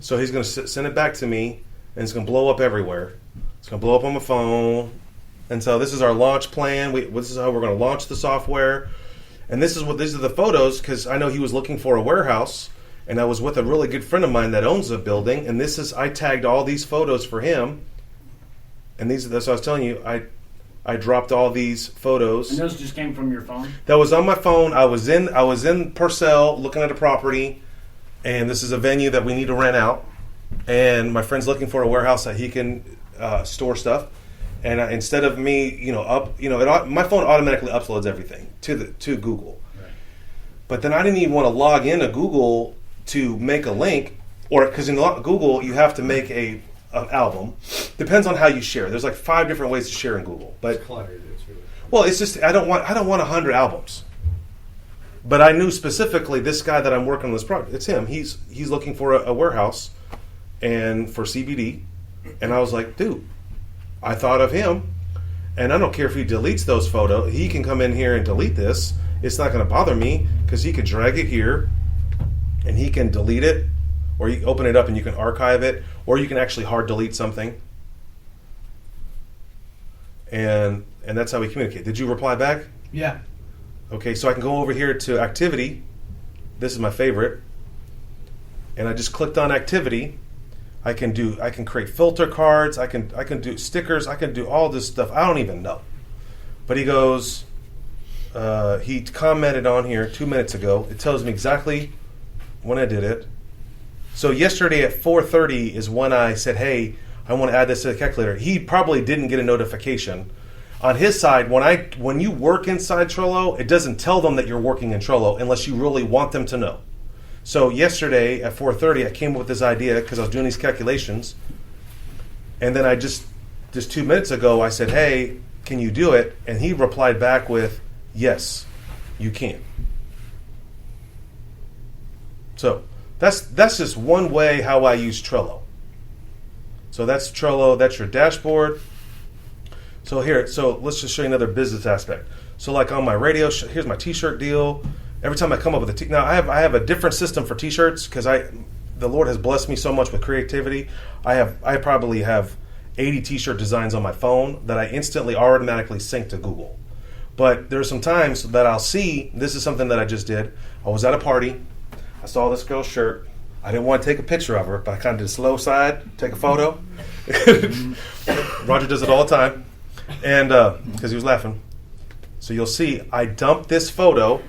So he's going to send it back to me, and it's going to blow up everywhere. It's going to blow up on my phone. And so this is our launch plan. This is how we're going to launch the software. And these are the photos because I know he was looking for a warehouse. And I was with a really good friend of mine that owns a building. And I tagged all these photos for him. And these, that's what I was telling you. I dropped all these photos. And those just came from your phone? That was on my phone. I was in Purcell looking at a property, and this is a venue that we need to rent out. And my friend's looking for a warehouse that he can store stuff. And instead of me, my phone automatically uploads everything to Google. Right. But then I didn't even want to log into Google to make a link, or because in Google you have to make an album. Depends on how you share. There's like 5 different ways to share in Google. But It's cluttered. It's really well, it's just I don't want 100 albums. But I knew specifically this guy that I'm working on this project. It's him. He's looking for a warehouse and for CBD, and I was like, dude, I thought of him, and I don't care if he deletes those photos. He can come in here and delete this. It's not going to bother me because he could drag it here, and he can delete it, or you open it up and you can archive it, or you can actually hard delete something. And that's how we communicate. Did you reply back? Yeah. Okay, so I can go over here to activity. This is my favorite. And I just clicked on activity. I can create filter cards, I can do stickers, I can do all this stuff. I don't even know. But he goes, he commented on here 2 minutes ago. It tells me exactly when I did it. So yesterday at 4:30 is when I said, hey, I want to add this to the calculator. He probably didn't get a notification. On his side, when you work inside Trello, it doesn't tell them that you're working in Trello unless you really want them to know. So yesterday at 4:30, I came up with this idea because I was doing these calculations. And then I just 2 minutes ago, I said, hey, can you do it? And he replied back with, yes, you can. So that's just one way how I use Trello. So that's Trello. That's your dashboard. So let's just show you another business aspect. So like on my radio, here's my T-shirt deal. Every time I come up with now I have a different system for T-shirts because the Lord has blessed me so much with creativity. I probably have 80 T-shirt designs on my phone that I instantly automatically sync to Google. But there's some times that I'll see, this is something that I just did. I was at a party. I saw this girl's shirt. I didn't want to take a picture of her, but I kind of did a slow side, take a photo. Roger does it all the time, and because he was laughing. So you'll see, I dumped this photo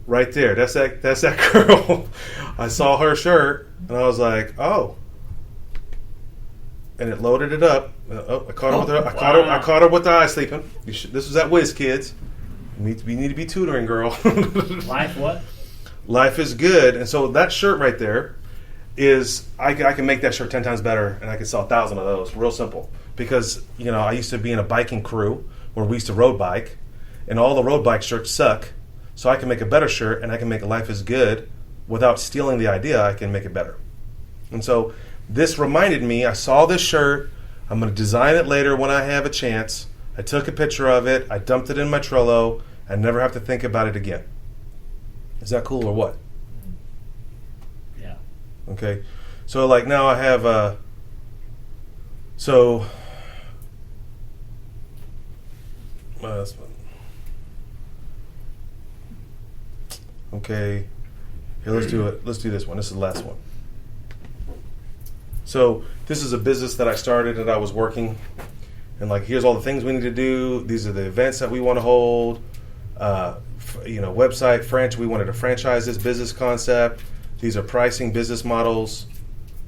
right there. That's that girl. I saw her shirt, and I was like, oh. And it loaded it up. I caught her with her. I caught her with the eye sleeping. This was at Whiz Kids. We need to be tutoring, girl. Life what? Life is good. And so that shirt right there is, I can make that shirt 10 times better, and I can sell 1,000 of those. Real simple. Because, I used to be in a biking crew where we used to road bike, and all the road bike shirts suck. So I can make a better shirt, and I can make Life is Good without stealing the idea. I can make it better. And so this reminded me, I saw this shirt. I'm going to design it later when I have a chance. I took a picture of it. I dumped it in my Trello. I never have to think about it again. Is that cool or what? Yeah. Okay. So like now I have okay. Here, let's do it. Let's do this one. This is the last one. So this is a business that I started and I was working, and like here's all the things we need to do. These are the events that we want to hold. Website we wanted to franchise this business concept. These are pricing business models,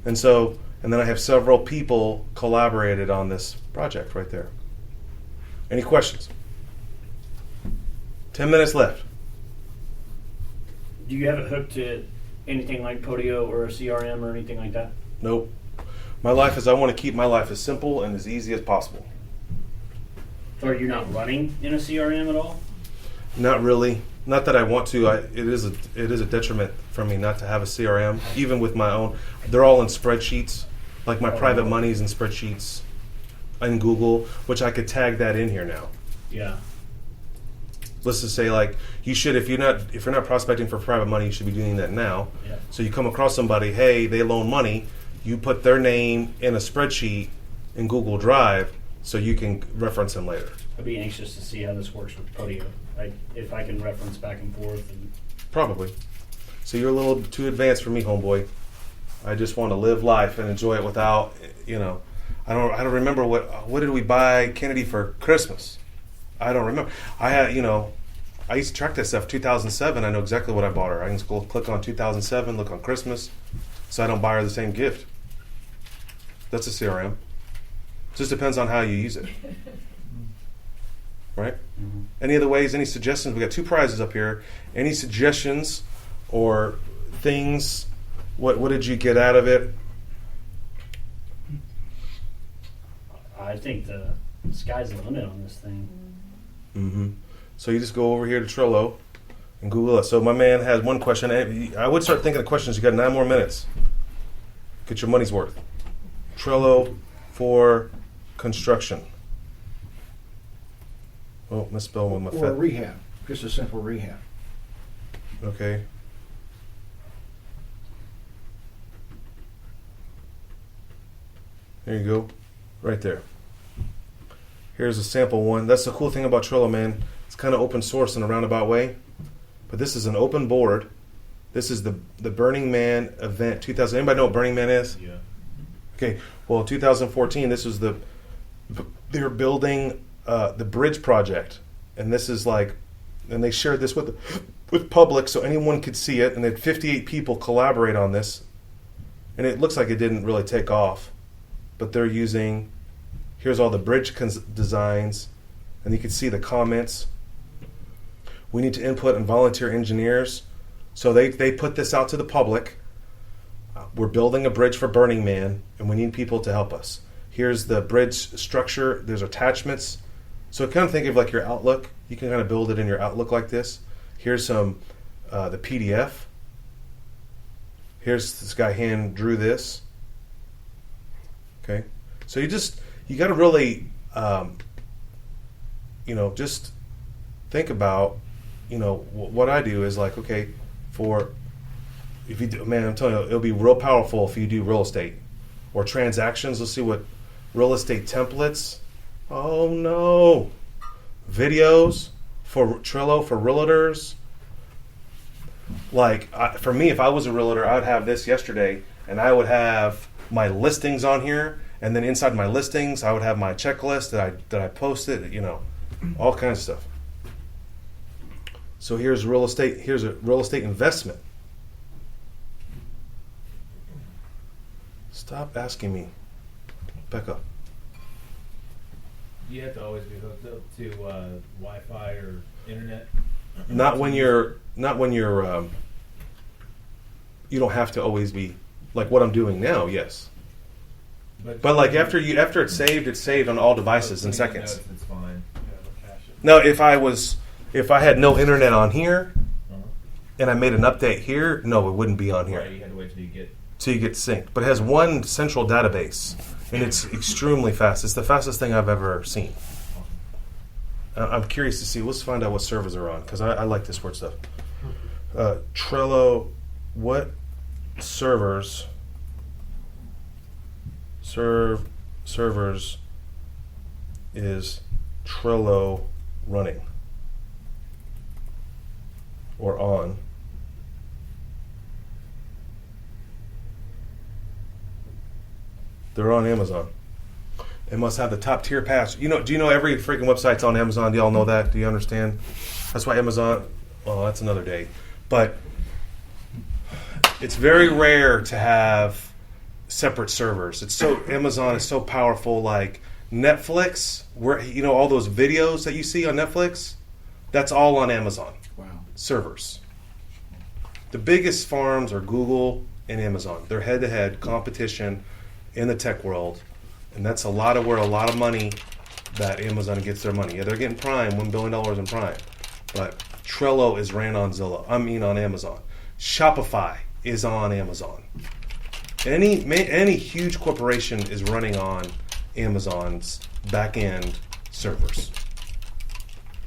and then I have several people collaborated on this project right there. Any questions? 10 minutes left. Do you have it hooked to anything like Podio or a CRM or anything like that? Nope. My life is, I want to keep my life as simple and as easy as possible. So are you not running in a CRM at all? Not really. Not that I want to. It is a detriment for me not to have a CRM, even with my own. They're all in spreadsheets. Like my private money is in spreadsheets in Google, which I could tag that in here now. Yeah. Let's just say like you should, if you're not prospecting for private money, you should be doing that now. Yeah. So you come across somebody, hey, they loan money, you put their name in a spreadsheet in Google Drive so you can reference them later. I'd be anxious to see how this works with Podio. Like if I can reference back and forth. Probably. So you're a little too advanced for me, homeboy. I just want to live life and enjoy it without, I don't remember what did we buy Kennedy for Christmas. I don't remember. I used to track that stuff. 2007. I know exactly what I bought her. I can just go click on 2007, look on Christmas, so I don't buy her the same gift. That's a CRM. Just depends on how you use it. Right? Mm-hmm. Any other ways? Any suggestions? We got 2 prizes up here. Any suggestions or things? What did you get out of it? I think the sky's the limit on this thing. Mm-hmm. So you just go over here to Trello and Google it. So my man has one question. I would start thinking of questions. You got 9 more minutes. Get your money's worth. Trello for construction. Oh, misspelled with my Or fat. rehab, just a simple rehab. Okay. There you go. Right there. Here's a sample one. That's the cool thing about Trello, man. It's kind of open source in a roundabout way. But this is an open board. This is the Burning Man event 2000. Anybody know what Burning Man is? Yeah. Okay. Well, 2014, this was they were building the bridge project. And this is like, and they shared this with public so anyone could see it. And they had 58 people collaborate on this. And it looks like it didn't really take off. But they're using, here's all the bridge designs, and you can see the comments. We need to input and volunteer engineers. So they put this out to the public. We're building a bridge for Burning Man, and we need people to help us. Here's the bridge structure. There's attachments. So kind of think of like your Outlook. You can kind of build it in your Outlook like this. Here's some the PDF. Here's this guy hand drew this. Okay, so you got to really, just think about, what I do is like, okay, if you do, man, I'm telling you, it'll be real powerful if you do real estate or transactions. Let's see what real estate templates. Oh no, videos for Trello for realtors. Like for me, if I was a realtor, I would have this yesterday, and I would have my listings on here, and then inside my listings, I would have my checklist that I posted, all kinds of stuff. So here's real estate. Here's a real estate investment. Stop asking me, Becca. You have to always be hooked up to Wi-Fi or internet. Not when you're. You don't have to always be like what I'm doing now. Yes. But like after it's saved on all devices in seconds. Notes, it's fine. No, if I had no internet on here, and I made an update here, no, it wouldn't be on here. Right, you had to wait till you get synced. But it has one central database, and it's extremely fast. It's the fastest thing I've ever seen. I'm curious to see. Let's find out what servers are on, because I like this word stuff. Trello, what servers is Trello running or on? They're on Amazon. It must have the top tier pass. Do you know every freaking website's on Amazon? Do y'all know that? Do you understand? That's why Amazon, well, that's another day. But it's very rare to have separate servers. Amazon is so powerful. Like Netflix, where all those videos that you see on Netflix, that's all on Amazon. Wow. Servers. The biggest farms are Google and Amazon. They're head-to-head competition in the tech world, and that's where a lot of money that Amazon gets their money. Yeah, they're getting Prime, $1 billion in Prime, but Trello is ran on on Amazon. Shopify is on Amazon. Any huge corporation is running on Amazon's back-end servers.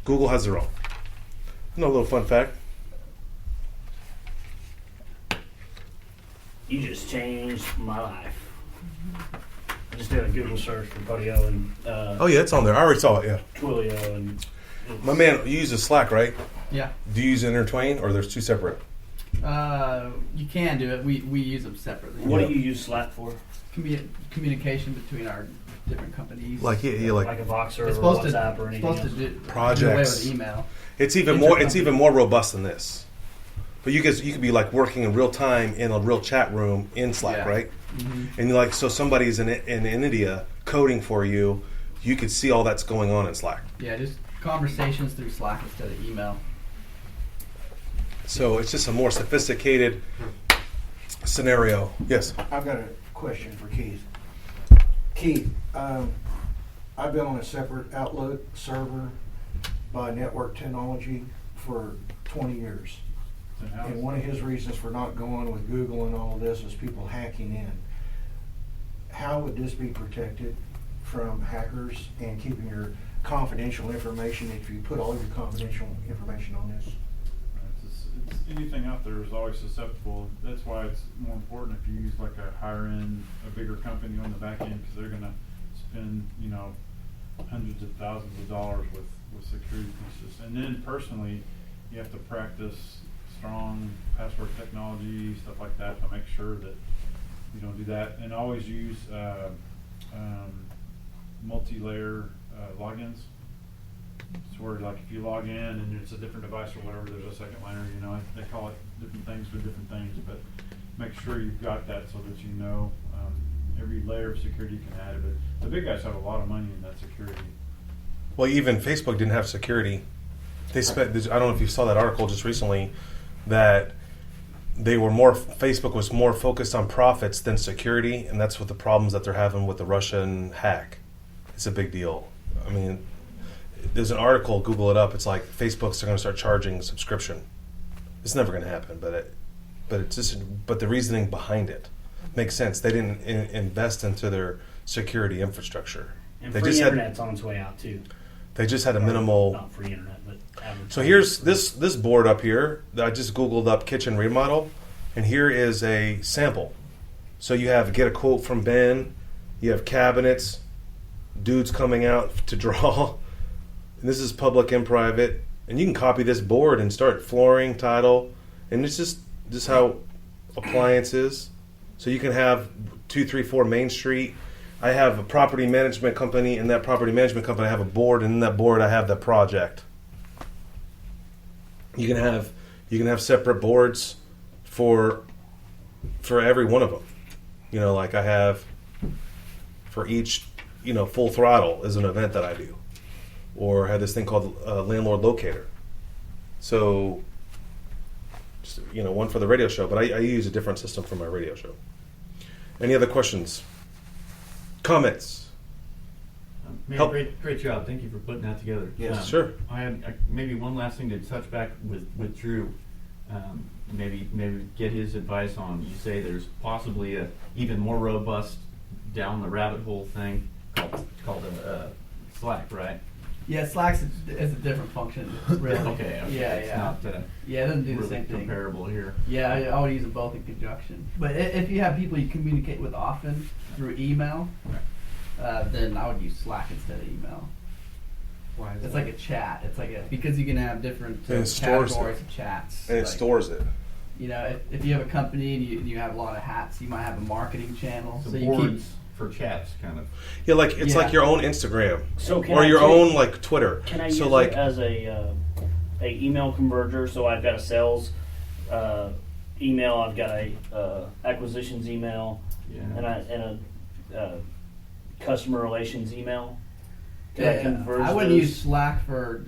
Google has their own. No little fun fact. You just changed my life. I just did a Google search for Podio and Oh yeah, it's on there. I already saw it. Yeah. Twilio and My man, you use a Slack, right? Yeah. Do you use Intertwain, or there's two separate? You can do it. We use them separately. what do you use Slack for? Communication between our different companies. Like Like a Voxer it's or supposed to, WhatsApp or anything supposed to else. do Projects. do away with email. It's even more robust than this. But you could be like working in real time in a real chat room in Slack, Yeah. right? Mm-hmm. And like so somebody's in India coding for you. You could see all that's going on in Slack. Yeah, just conversations through Slack instead of email. So it's just a more sophisticated scenario. Yes. I've got a question for Keith. Keith, I've been on a separate Outlook server by Network Technology for 20 years. And one of his reasons for not going with Google and all of this is people hacking in. How would this be protected from hackers and keeping your confidential information if you put all of your confidential information on this? It's anything out there is always susceptible. That's why it's more important if you use like a higher end, a bigger company on the back end, because they're going to spend, hundreds of thousands of dollars with security pieces. And then personally, you have to practice strong password technology, stuff like that, to make sure that you don't do that. And always use multi-layer logins. It's where, like, if you log in and it's a different device or whatever, there's a second layer. They call it different things for different things, but make sure you've got that so that every layer of security you can add. But the big guys have a lot of money in that security. Well, even Facebook didn't have security. They spent. I don't know if you saw that article just recently that Facebook was more focused on profits than security, and that's what the problems that they're having with the Russian hack. It's a big deal. I mean, there's an article, Google it up. It's like Facebook's going to start charging subscription. It's never going to happen, but the reasoning behind it makes sense. They didn't invest into their security infrastructure. And They free just internet's on its way out too. They just had a minimal. Not free internet, but average. So here's this board up here. I just Googled up kitchen remodel, and here is a sample. So you have get a quote from Ben. You have cabinets, dudes coming out to draw. And this is public and private. And you can copy this board and start flooring, tile, and it's just how appliances. So you can have 234 Main Street. I have a property management company. In that property management company, I have a board, and in that board, I have the project. You can have separate boards for every one of them. Like I have for each, Full Throttle is an event that I do, or I have this thing called Landlord Locator. So, one for the radio show, but I use a different system for my radio show. Any other questions? Comments? Man, great job. Thank you for putting that together. Yes. Sure. I had maybe one last thing to touch back with Drew. Maybe get his advice on. You say there's possibly a even more robust down the rabbit hole thing called a Slack, right? Yeah, Slack is a different function. Really. Okay. Yeah, it's yeah. not Yeah, it doesn't do the really same thing. comparable here. Yeah, I would use them both in conjunction. But if you have people you communicate with often through email, then I would use Slack instead of email. Why is It's that? like a chat. It's like because you can have different And it stores categories it. of chats. And it Like, stores it. if you have a company and you have a lot of hats, you might have a marketing channel. So So you keep. boards for chats, kind of. Yeah, like it's Yeah. like your own Instagram So can or I your take- own like Twitter. Can I So use like it as a email converter? So I've got a sales email, I've got a acquisitions email, Yeah. and a customer relations email. Can I converge I wouldn't those? use Slack for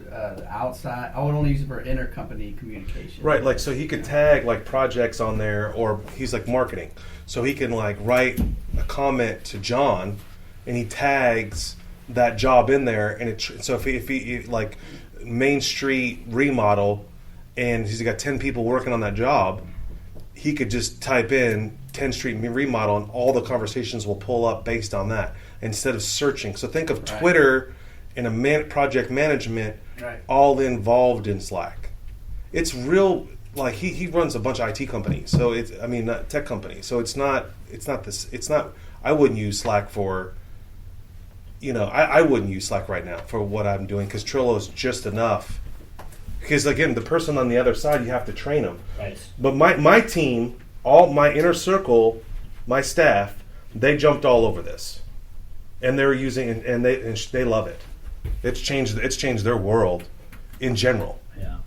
outside. I would only use it for intercompany communication. right, like so he could tag like projects on there, or he's like marketing, so he can like write a comment to John, and he tags that job in there, and so if he like Main Street remodel, and he's got 10 people working on that job, he could just type in 10th Street remodel, and all the conversations will pull up based on that instead of searching. So think of Right. Twitter and project management Right. all involved in Slack. It's real. Like he runs a bunch of IT companies, so not tech companies. So it's not this. It's not. I wouldn't use Slack for. I wouldn't use Slack right now for what I'm doing because Trello is just enough. Because again, the person on the other side, you have to train them. Right. But my team, all my inner circle, my staff, they jumped all over this. and they're using and they love it. It's changed their world in general. Yeah.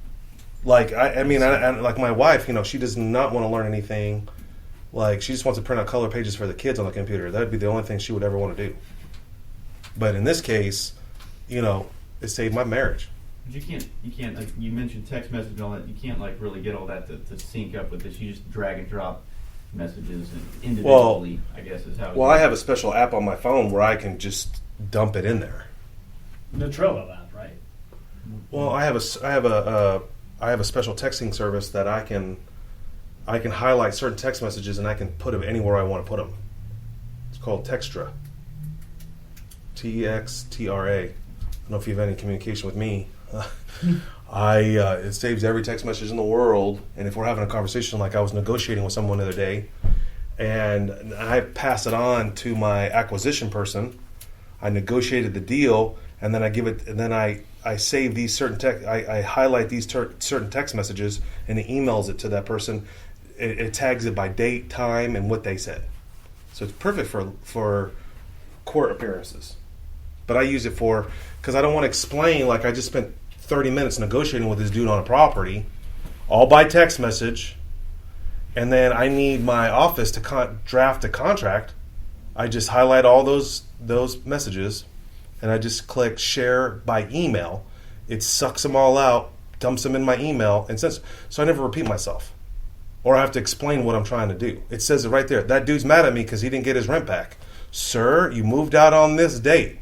Like I mean, like my wife, you know, she does not want to learn anything. Like she just wants to print out color pages for the kids on the computer. That'd be the only thing she would ever want to do. But in this case, you know, it saved my marriage. But you can't like you mentioned text message and all that. You can't like really get all that to sync up with this. You just drag and drop messages and individually. I guess is how. Well, I have a special app on my phone where I can just dump it in there. The Trello app, right? Well, I have a special texting service that I can highlight certain text messages and I can put them anywhere I want to put them. It's called Textra. Textra. I don't know if you have any communication with me. It saves every text message in the world, and if we're having a conversation, like I was negotiating with someone the other day, and I pass it on to my acquisition person. I negotiated the deal, and then I give it, and then I save these certain I highlight these certain text messages, and it emails it to that person. It tags it by date, time, and what they said. So it's perfect for court appearances. But I use it because I don't want to explain, like I just spent 30 minutes negotiating with this dude on a property, all by text message, and then I need my office to draft a contract. I just highlight all those messages, and I just click share by email. It sucks them all out, dumps them in my email, and so I never repeat myself. Or I have to explain what I'm trying to do. It says it right there. That dude's mad at me because he didn't get his rent back. Sir, you moved out on this date.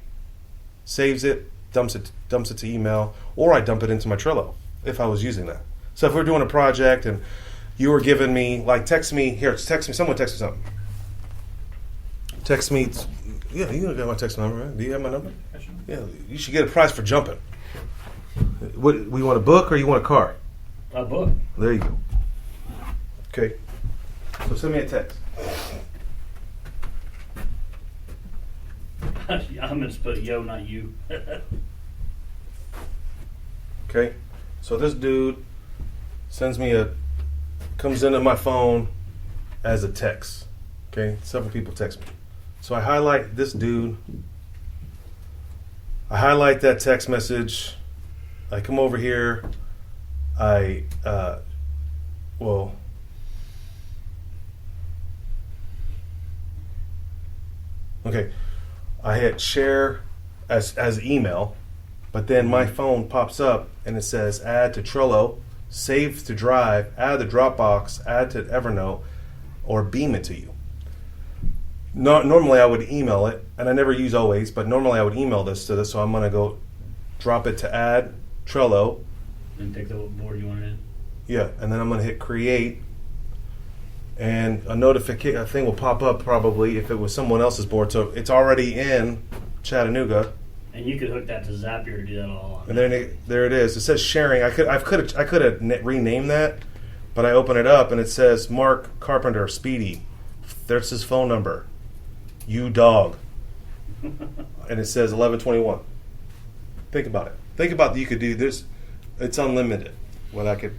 Saves it, dumps it to email, or I dump it into my Trello if I was using that. So if we're doing a project and you were giving me, like, text me, someone text me something. Text me, yeah, you got my text number, right? Do you have my number? Yeah, you should get a prize for jumping. What, we want a book or you want a car? A book. There you go. Okay. So send me a text. I'm going to put yo, not you. Okay. So this dude comes into my phone as a text. Okay. Several people text me. So I highlight this dude. I highlight that text message. I come over here. Okay. I hit share as email, but then my phone pops up and it says add to Trello, save to Drive, add to Dropbox, add to Evernote, or beam it to you. Normally I would email it, and I never use always, but normally I would email this to this, so I'm going to go drop it to add Trello. And take the board you want it in. Yeah, and then I'm going to hit create, and a notification thing will pop up probably if it was someone else's board. So it's already in Chattanooga. And you could hook that to Zapier to do that all. And then there it is. It says sharing. I could have renamed that, but I open it up and it says Mark Carpenter Speedy. There's his phone number. You dog. And it says 1121. Think about it. Think about you could do this. It's unlimited. What I could,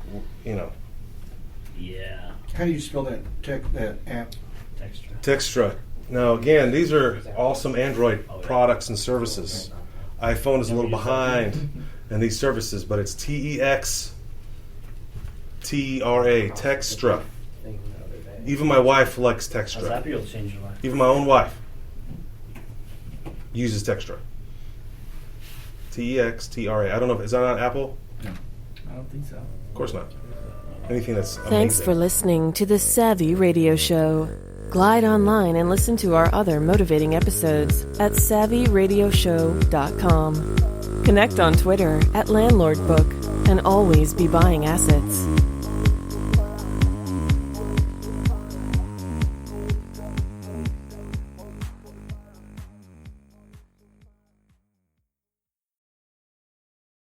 Yeah. How do you spell that app? Textra. Now, again, these are awesome Android products and services. iPhone is a little behind in these services, but it's Textra. Textra. Even my wife likes Textra. Zapier will change your life. Even my own wife uses Textra. Textra. I don't know. Is that on Apple? No, I don't think so. Of course not. Anything that's amazing. Thanks for listening to the Savvy Radio Show. Glide online and listen to our other motivating episodes at savvyradioshow.com. Connect on Twitter at LandlordBook and always be buying assets.